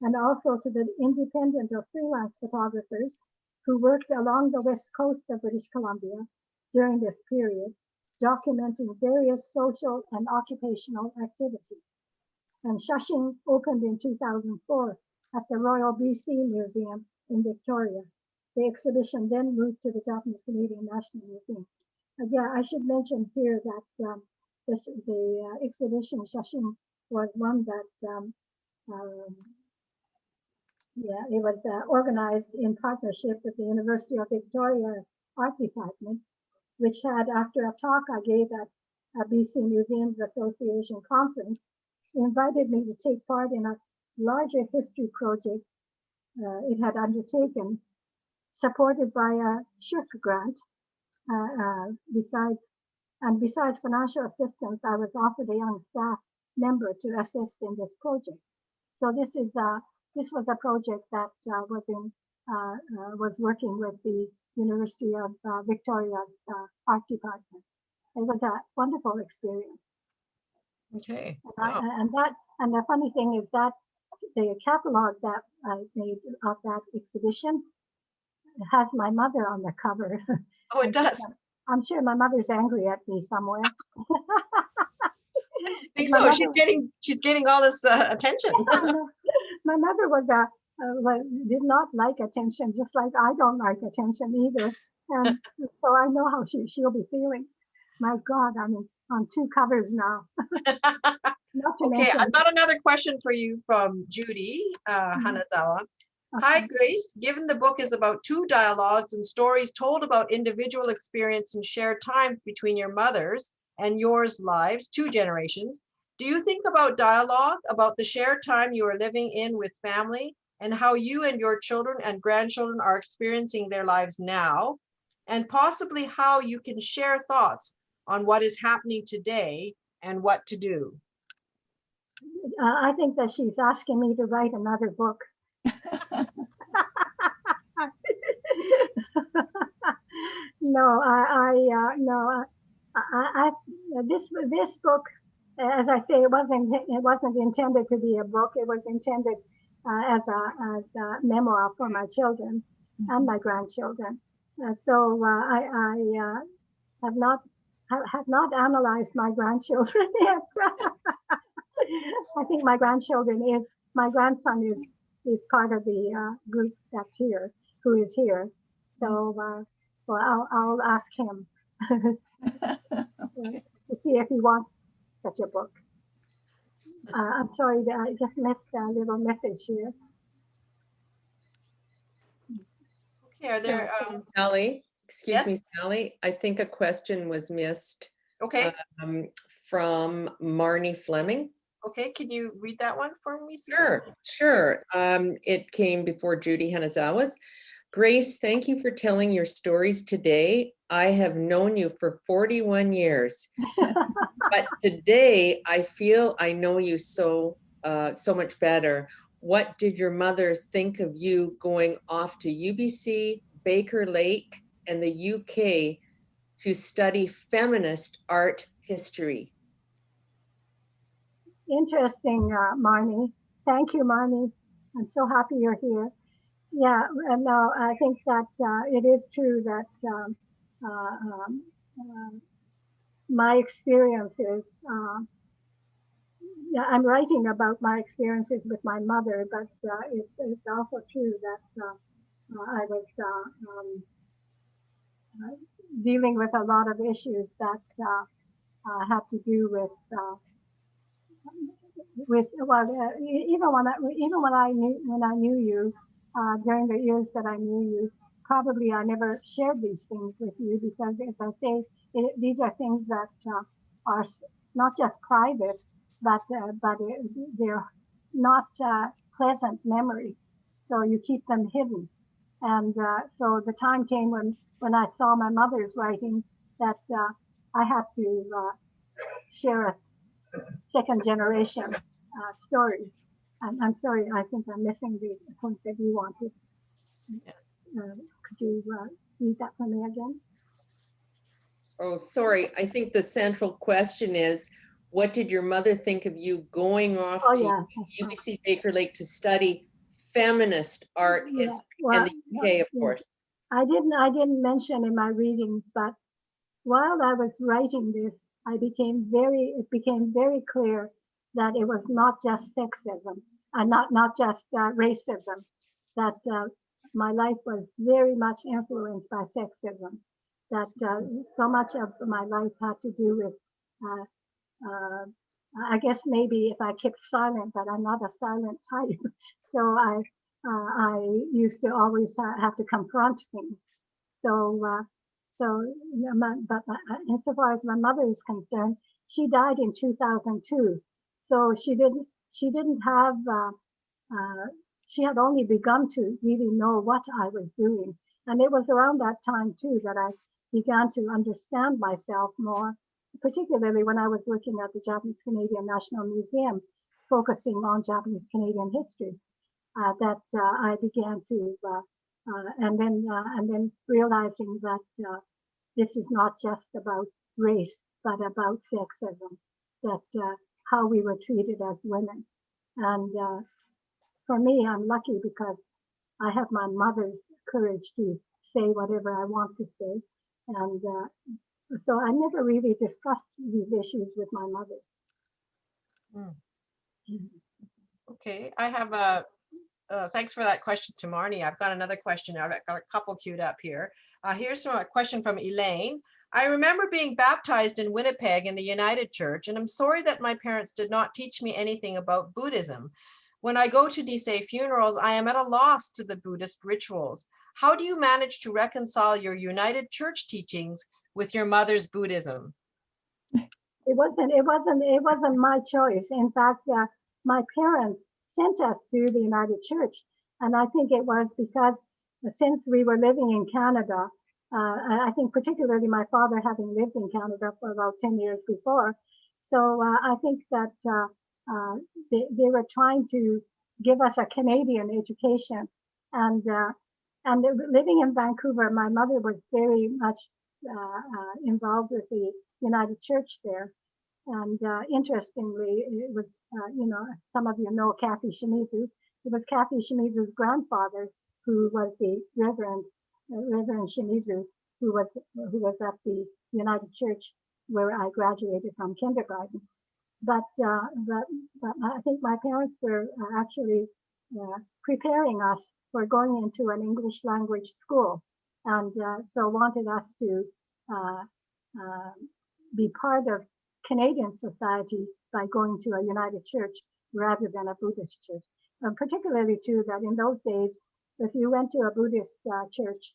S3: and also to the independent or freelance photographers who worked along the west coast of British Columbia during this period, documenting various social and occupational activities. And Shashin opened in 2004 at the Royal BC Museum in Victoria. The exhibition then moved to the Japanese Canadian National Museum. Yeah, I should mention here that the exhibition Shashin was one that it was organized in partnership with the University of Victoria Art Department, which had, after a talk I gave at a BC Museums Association conference, invited me to take part in a larger history project it had undertaken, supported by a SHIRK grant. Besides financial assistance, I was offered a young staff member to assist in this project. So this was a project that was working with the University of Victoria's Art Department. It was a wonderful experience.
S2: Okay.
S3: And the funny thing is that the catalog that I made of that exhibition has my mother on the cover.
S2: Oh, it does.
S3: I'm sure my mother's angry at me somewhere.
S2: I think so. She's getting all this attention.
S3: My mother did not like attention, just like I don't like attention either. And so I know how she'll be feeling. My God, I'm on 2 covers now.
S2: Okay, I've got another question for you from Judy Hanazawa. Okay. Hi, Grace. Given the book is about 2 dialogues and stories told about individual experience and shared time between your mother's and yours lives, 2 generations, do you think about dialogue, about the shared time you are living in with family, and how you and your children and grandchildren are experiencing their lives now, and possibly how you can share thoughts on what is happening today and what to do?
S3: I think that she's asking me to write another book. No, this book, as I say, it wasn't intended to be a book. It was intended as a memoir for my children and my grandchildren. So I have not analyzed my grandchildren yet. I think my grandson is part of the group that's here, who is here. So, well, I'll ask him
S4: Okay.
S3: to see if he wants such a book. I'm sorry that I just missed a little message here.
S2: Okay, are there,
S1: Sally, excuse
S2: Yes?
S1: me, Sally, I think a question was missed
S2: okay,
S1: from Marnie Fleming.
S2: okay, can you read that one for me? Suzanne?
S1: Sure, sure. It came before Judy Hanazawa's. Grace, thank you for telling your stories today. I have known you for 41 years, but today I feel I know you so much better. What did your mother think of you going off to UBC, Baker Lake, and the UK to study feminist art history?
S3: Interesting, Marnie. Thank you, Marnie. I'm so happy you're here. Yeah, no, I think that it is true that my experiences, yeah, I'm writing about my experiences with my mother, but it's also true that I was dealing with a lot of issues that have to do with well, even when I knew you during the years that I knew you, probably I never shared these things with you because, as I say, these are things that are not just private, but they're not pleasant memories. So you keep them hidden. And so the time came when I saw my mother's writing that I had to share a second generation story. I'm sorry, I think I'm missing the point that you wanted. Could you read that for me again?
S1: Oh, sorry. I think the central question is, what did your mother think of you going off
S3: Oh
S1: to
S3: yeah,
S1: UBC Baker Lake to study feminist art
S3: yeah.
S1: history
S3: Well,
S1: and the UK, of
S3: yeah.
S1: course?
S3: I didn't mention in my reading, but while I was writing this, it became very clear that it was not just sexism and not just racism, that my life was very much influenced by sexism, that so much of my life had to do with, uh, uh, I guess maybe if I kept silent, but I'm not a silent type. So I used to always have to confront things. So, insofar as my mother is concerned, she died in 2002. So she didn't have, she had only begun to really know what I was doing. And it was around that time too that I began to understand myself more, particularly when I was working at the Japanese Canadian National Museum, focusing on Japanese Canadian history. That I began to, and then realizing that this is not just about race, but about sexism, that how we were treated as women. And for me, I'm lucky because I have my mother's courage to say whatever I want to say. And so I never really discussed these issues with my mother.
S2: Okay, I have a, thanks for that question to Marnie. I've got another question. I've got a couple queued up here. Here's a question from Elaine. I remember being baptized in Winnipeg in the United Church, and I'm sorry that my parents did not teach me anything about Buddhism. When I go to Disay funerals, I am at a loss to the Buddhist rituals. How do you manage to reconcile your United Church teachings with your mother's Buddhism?
S3: It wasn't my choice. In fact, my parents sent us to the United Church, and I think it was because since we were living in Canada, I think particularly my father having lived in Canada for about 10 years before, so I think that they were trying to give us a Canadian education, and living in Vancouver, my mother was very much involved with the United Church there. And interestingly, it was, some of you know Kathy Shimizu. It was Kathy Shimizu's grandfather who was the Reverend Shimizu, who was at the United Church where I graduated from kindergarten. but I think my parents were actually preparing us for going into an English language school, and so wanted us to uh, uh, be part of Canadian society by going to a United Church rather than a Buddhist church. And particularly too that in those days, if you went to a Buddhist church,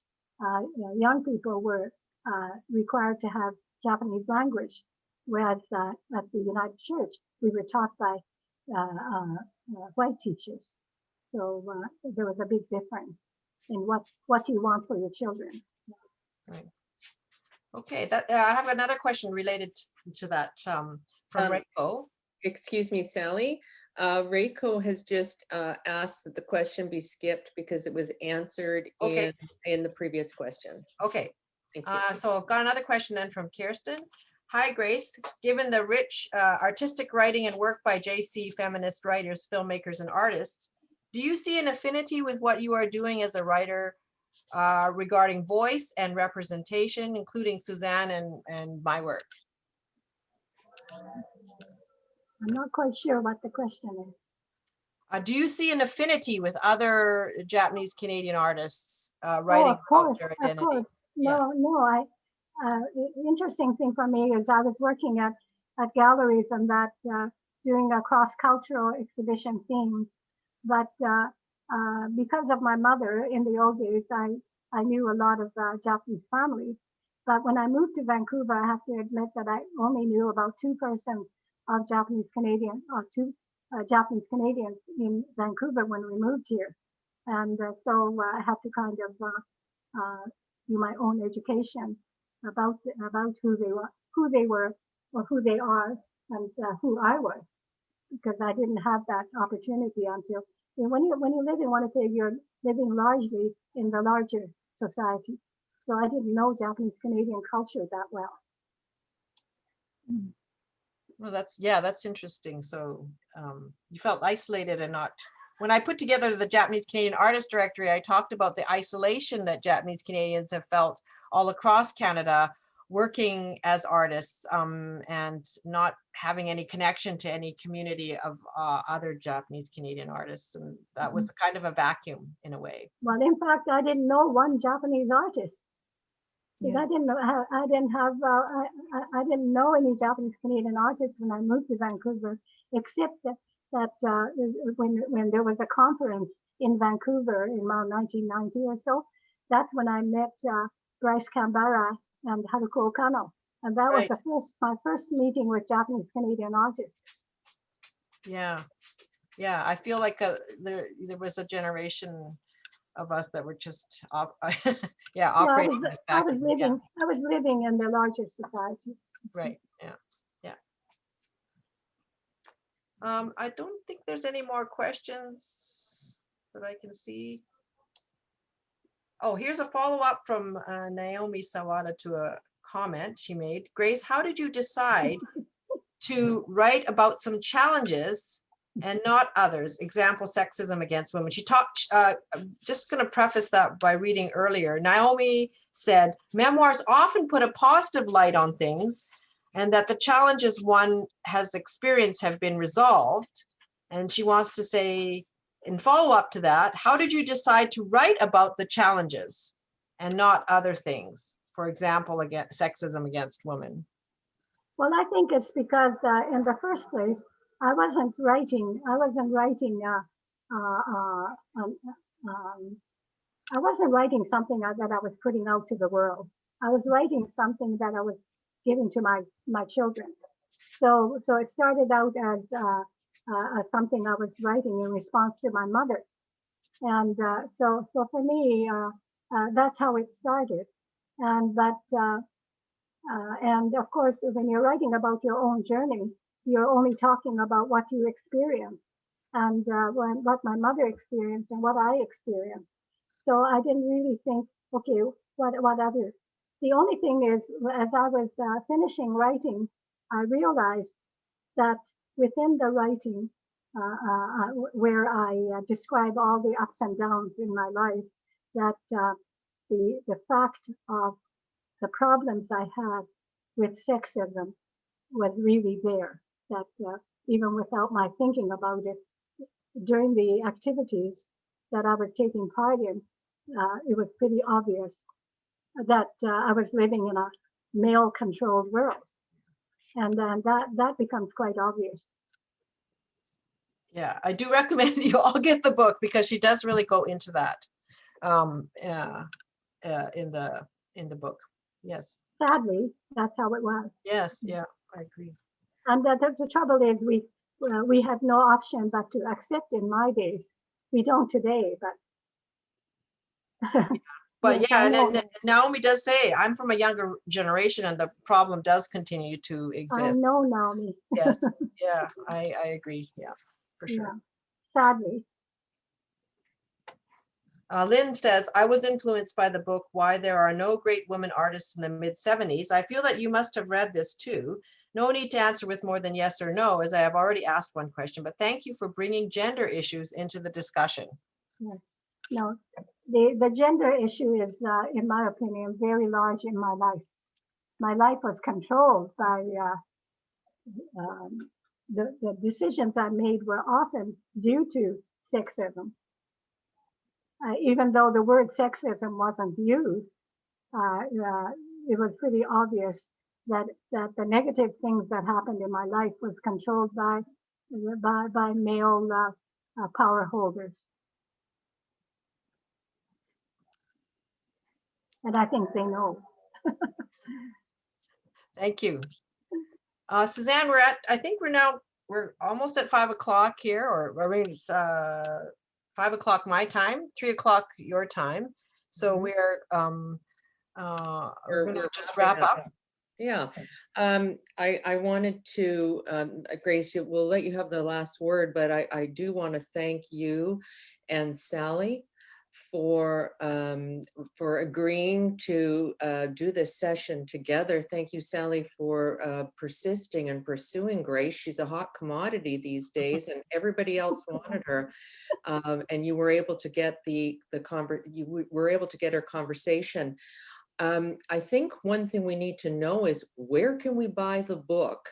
S3: young people were required to have Japanese language, whereas at the United Church, we were taught by white teachers. So there was a big difference in what you want for your children.
S2: Right. Okay, that I have another question related to that from Reiko.
S1: Excuse me, Sally. Reiko has just asked that the question be skipped because it was answered
S2: Okay.
S1: in the previous question.
S2: Okay,
S1: Thank you.
S2: so I've got another question then from Kirsten. Hi, Grace. Given the rich artistic writing and work by JC feminist writers, filmmakers, and artists, do you see an affinity with what you are doing as a writer regarding voice and representation, including Suzanne and my work?
S3: I'm not quite sure what the question is.
S2: Do you see an affinity with other Japanese Canadian artists
S3: Oh,
S2: writing
S3: of course,
S2: about their
S3: of
S2: identity?
S3: course.
S2: Yeah.
S3: No. Interesting thing for me is I was working at galleries and that doing a cross-cultural exhibition theme, but because of my mother in the old days, I knew a lot of Japanese families. But when I moved to Vancouver, I have to admit that I only knew about 2% of Japanese Canadian, or two Japanese Canadians in Vancouver when we moved here. And so I had to kind of do my own education about who they were, or who they are, and who I was, because I didn't have that opportunity until when you live in Winnipeg, you're living largely in the larger society. So I didn't know Japanese Canadian culture that well.
S2: Well, that's interesting. So you felt isolated and not. When I put together the Japanese Canadian Artist Directory, I talked about the isolation that Japanese Canadians have felt all across Canada working as artists and not having any connection to any community of other Japanese Canadian artists. And that was kind of a vacuum in a way.
S3: Well, in fact, I didn't know one Japanese artist. Yeah. I didn't know any Japanese Canadian artists when I moved to Vancouver, except that when there was a conference in Vancouver in around 1990 or so, that's when I met Grace Canberra and Haruko Okano, and that was my first meeting with Japanese Canadian artists.
S2: Yeah, I feel like there was a generation of us that were just operating.
S3: I was living in the larger society.
S2: Right. Yeah. I don't think there's any more questions that I can see. Oh, here's a follow-up from Naomi Sawada to a comment she made. Grace, how did you decide to write about some challenges and not others? Example, sexism against women. She talked, I'm just going to preface that by reading earlier. Naomi said, memoirs often put a positive light on things and that the challenges one has experienced have been resolved. And she wants to say, in follow-up to that, how did you decide to write about the challenges and not other things? For example, against sexism against women.
S3: Well, I think it's because in the first place, I wasn't writing something that I was putting out to the world. I was writing something that I was giving to my children. So it started out as something I was writing in response to my mother, and so for me, that's how it started. And of course, when you're writing about your own journey, you're only talking about what you experience and what my mother experienced and what I experienced. So I didn't really think, okay, what others. The only thing is, as I was finishing writing, I realized that within the writing, where I describe all the ups and downs in my life, that the fact of the problems I had with sexism was really there. that even without my thinking about it, during the activities that I was taking part in, it was pretty obvious that I was living in a male-controlled world. And then that becomes quite obvious.
S2: Yeah, I do recommend you all get the book because she does really go into that in the book. Yes.
S3: Sadly, that's how it was.
S2: Yes. Yeah, I agree.
S3: And the trouble is we had no option but to accept in my days. We don't today, but.
S2: But
S3: Yes,
S2: yeah,
S3: I
S2: and
S3: know.
S2: Naomi does say, I'm from a younger generation and the problem does continue to
S3: I
S2: exist.
S3: know, Naomi.
S2: Yes. Yeah, I agree. Yeah, for sure.
S3: Yeah, sadly.
S2: Lynn says, I was influenced by the book Why There Are No Great Women Artists in the Mid-70s. I feel that you must have read this too. No need to answer with more than yes or no, as I have already asked one question, but thank you for bringing gender issues into the discussion.
S3: Yes. No, the gender issue is, in my opinion, very large in my life. My life was controlled by the decisions I made were often due to sexism. Even though the word sexism wasn't used, it was pretty obvious that the negative things that happened in my life was controlled by male power holders. And I think they know.
S2: Thank you. Suzanne, I think we're almost at 5 o'clock here, or I mean, it's 5 o'clock my time, 3 o'clock your time. So we're gonna just wrap up.
S1: Yeah, I wanted to, Grace, we'll let you have the last word, but I do want to thank you and Sally for agreeing to do this session together. Thank you, Sally, for persisting and pursuing Grace. She's a hot commodity these days, and everybody else wanted her. And you were able to get you were able to get her conversation. I think one thing we need to know is, where can we buy the book?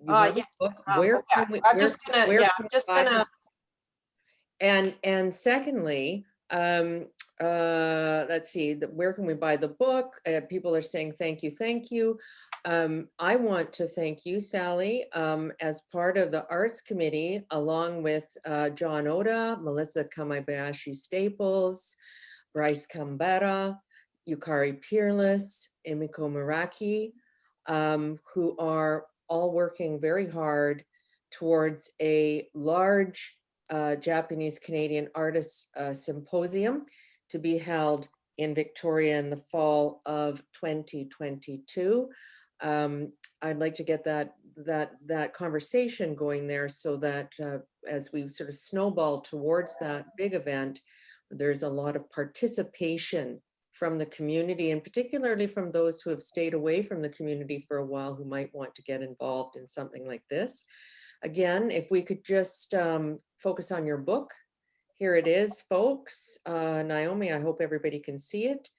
S2: Yeah.
S1: Where can we?
S2: I'm just gonna.
S1: And secondly, let's see, where can we buy the book? People are saying thank you, thank you. I want to thank you, Sally, as part of the Arts Committee, along with John Oda, Melissa Kamabayashi Staples, Bryce Cambera, Yukari Peerless, Emiko Maraki, who are all working very hard towards a large Japanese Canadian Artists Symposium to be held in Victoria in the fall of 2022. I'd like to get that conversation going there, so that as we sort of snowball towards that big event, there's a lot of participation from the community, and particularly from those who have stayed away from the community for a while, who might want to get involved in something like this. Again, if we could just focus on your book. Here it is, folks. Naomi, I hope everybody can see it.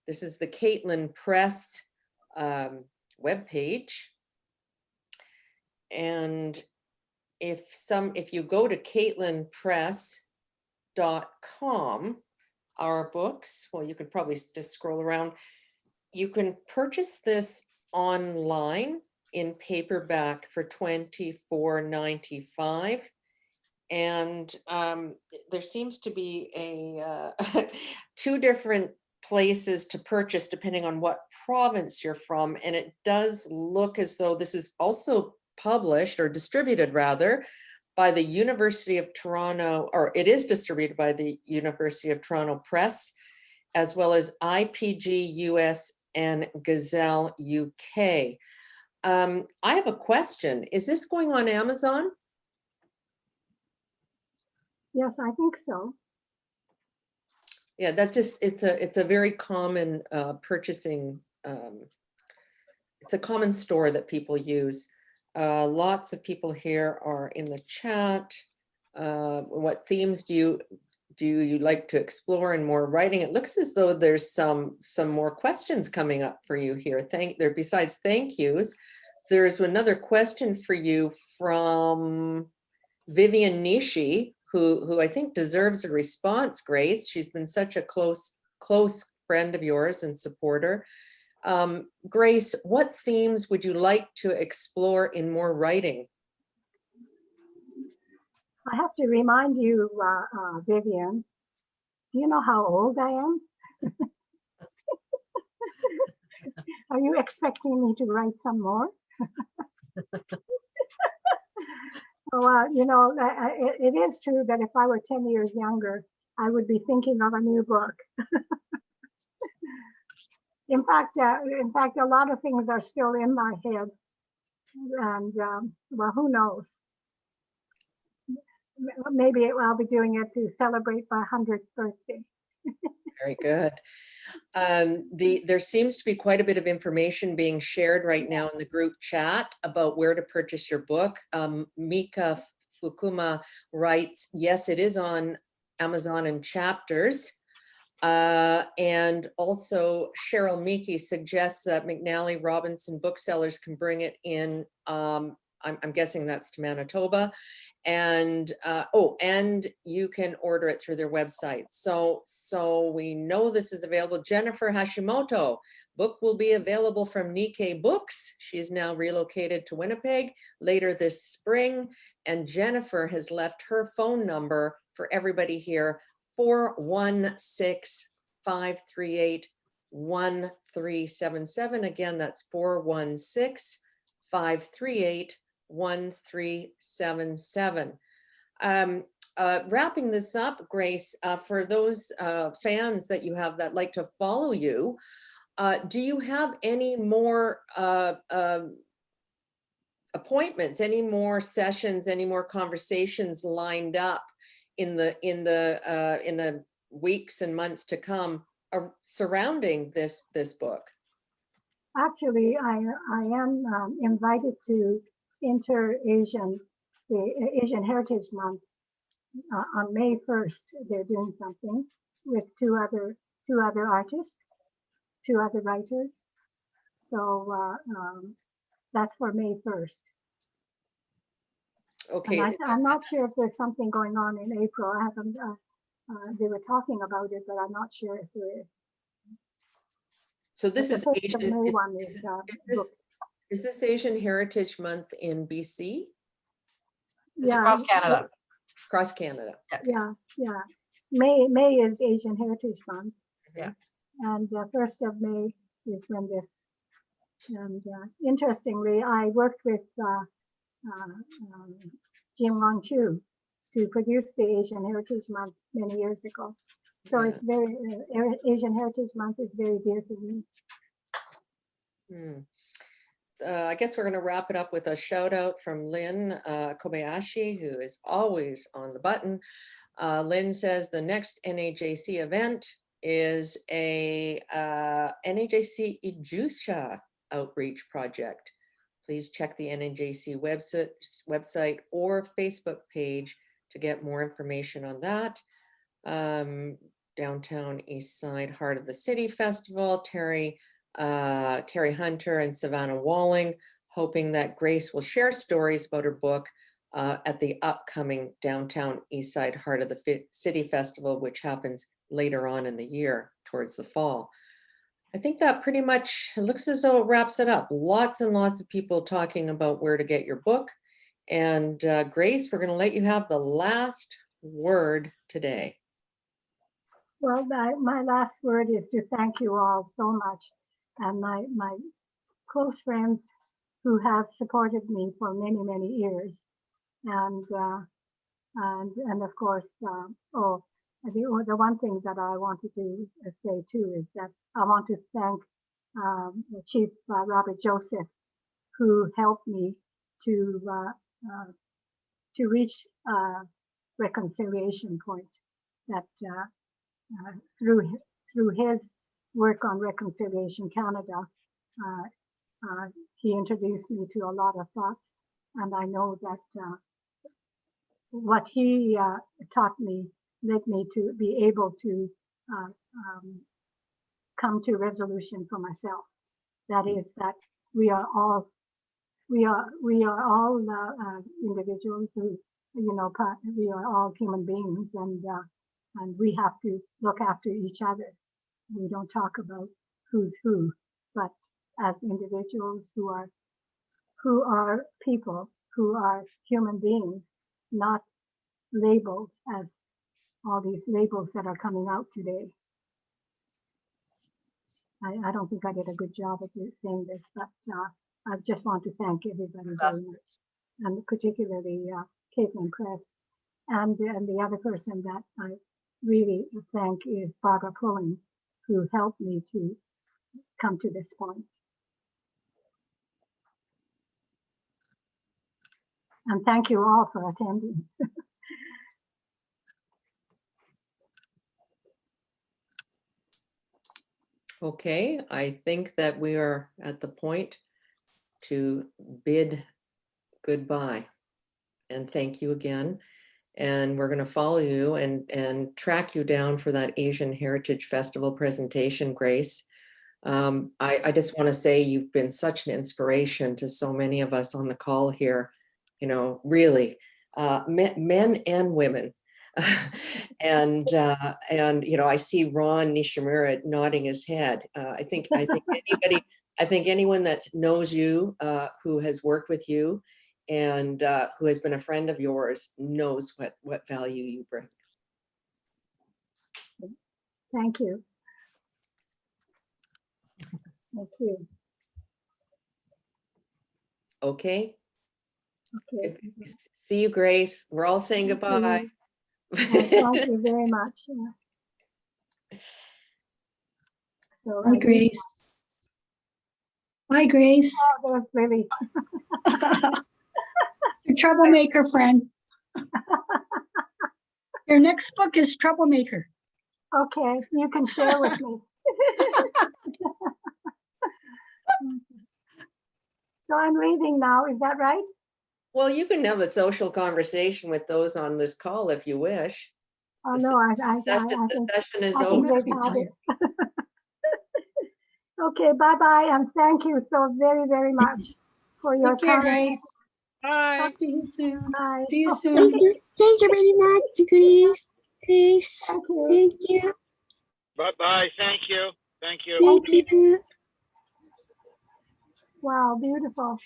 S1: This is the Caitlin Press webpage. And if you go to caitlinpress.com, our books, well, you could probably just scroll around. You can purchase this online in paperback for $24.95. And there seems to be two different places to purchase depending on what province you're from. And it does look as though this is also published, or distributed rather, by the University of Toronto, or it is distributed by the University of Toronto Press, as well as IPG US and Gazelle UK. I have a question. Is this going on Amazon?
S3: Yes, I think so.
S1: Yeah, it's a very common purchasing, it's a common store that people use. Lots of people here are in the chat. What themes do do you like to explore in more writing? It looks as though there's some more questions coming up for you here. Besides thank yous, there's another question for you from Vivian Nishi, who I think deserves a response, Grace. She's been such a close friend of yours and supporter. Grace, what themes would you like to explore in more writing?
S3: I have to remind you, Vivian, do you know how old I am? Are you expecting me to write some more? So, you know, it is true that if I were 10 years younger, I would be thinking of a new book. In fact, a lot of things are still in my head, and well, who knows? Maybe I'll be doing it to celebrate my 100th birthday.
S1: Very good. There seems to be quite a bit of information being shared right now in the group chat about where to purchase your book. Mika Fukuma writes, yes, it is on Amazon in chapters. And also Cheryl Meeky suggests that McNally Robinson booksellers can bring it in, I'm guessing that's to Manitoba. And and you can order it through their website. So we know this is available. Jennifer Hashimoto, book will be available from Nikkei Books. She's now relocated to Winnipeg later this spring. And Jennifer has left her phone number for everybody here, 416-538-1377. Again, that's 416-538-1377. Wrapping this up, Grace, for those fans that you have that like to follow you, do you have any more appointments, any more sessions, any more conversations lined up in the weeks and months to come surrounding this book?
S3: Actually, I am invited to the Asian Heritage Month on May 1st. They're doing something with two other artists, two other writers. So that's for May 1st.
S1: Okay.
S3: And I'm not sure if there's something going on in April. I haven't. They were talking about it, but I'm not sure if there is.
S1: So this is Asian.
S3: May one
S1: Is this Asian Heritage Month in BC?
S2: It's across Canada.
S1: Across Canada.
S3: Yeah. May is Asian Heritage Month.
S2: Yeah.
S3: And 1st of May is when this. And interestingly, I worked with Jim Wang Chu to produce the Asian Heritage Month many years ago. So it's very, Asian Heritage Month is very dear to me.
S1: I guess we're going to wrap it up with a shout out from Lynn Kobayashi, who is always on the button. Lynn says the next NAJC event is a NAJC Ijusha outreach project. Please check the NAJC website or Facebook page to get more information on that. Downtown East Side Heart of the City Festival, Terry Hunter and Savannah Walling, hoping that Grace will share stories about her book at the upcoming Downtown East Side Heart of the City Festival, which happens later on in the year towards the fall. I think that pretty much looks as though it wraps it up. Lots and lots of people talking about where to get your book. And Grace, we're going to let you have the last word today.
S3: Well, my last word is to thank you all so much, and my close friends who have supported me for many, many years, and of course, the one thing that I wanted to say too is that I want to thank Chief Robert Joseph, who helped me to reach a reconciliation point that. Through his work on Reconciliation Canada, he introduced me to a lot of thoughts, and I know that what he taught me led me to be able to come to resolution for myself. That is that we are all individuals who, we are all human beings, and we have to look after each other. We don't talk about who's who, but as individuals who are people, who are human beings, not labeled as all these labels that are coming out today. I don't think I did a good job of saying this, but I just want to thank everybody very much, and particularly Caitlin Press, and the other person that I really thank is Barbara Pulling, who helped me to come to this point. And thank you all for attending.
S1: Okay, I think that we are at the point to bid goodbye. And thank you again. And we're going to follow you and track you down for that Asian Heritage Festival presentation, Grace. I just want to say you've been such an inspiration to so many of us on the call here, really, men and women. And I see Ron Nishimura nodding his head. I think anyone that knows you, who has worked with you, and who has been a friend of yours, knows what value you bring.
S3: Thank you. Thank you.
S1: Okay.
S3: Okay.
S1: See you, Grace. We're all saying goodbye.
S3: Thank you very much. So
S4: Hi, Grace. Hi, Grace.
S3: Oh, that's really.
S4: Your troublemaker friend. Your next book is Troublemaker.
S3: Okay, you can share with me. So I'm leaving now, is that right?
S1: Well, you can have a social conversation with those on this call if you wish.
S3: Oh,
S1: The
S3: no, I
S1: The session is
S3: I
S1: over.
S3: think they've had it. Okay, bye-bye, and thank you so very, very much for your
S4: Take care,
S3: time.
S4: Grace.
S5: Bye.
S4: Talk to you soon.
S3: Bye.
S4: See you
S3: Okay,
S4: soon.
S6: Thank you very much, Grace. Grace.
S3: Thank you.
S6: Thank you.
S5: Bye-bye. Thank you. Thank you.
S6: Thank you.
S3: Wow, beautiful.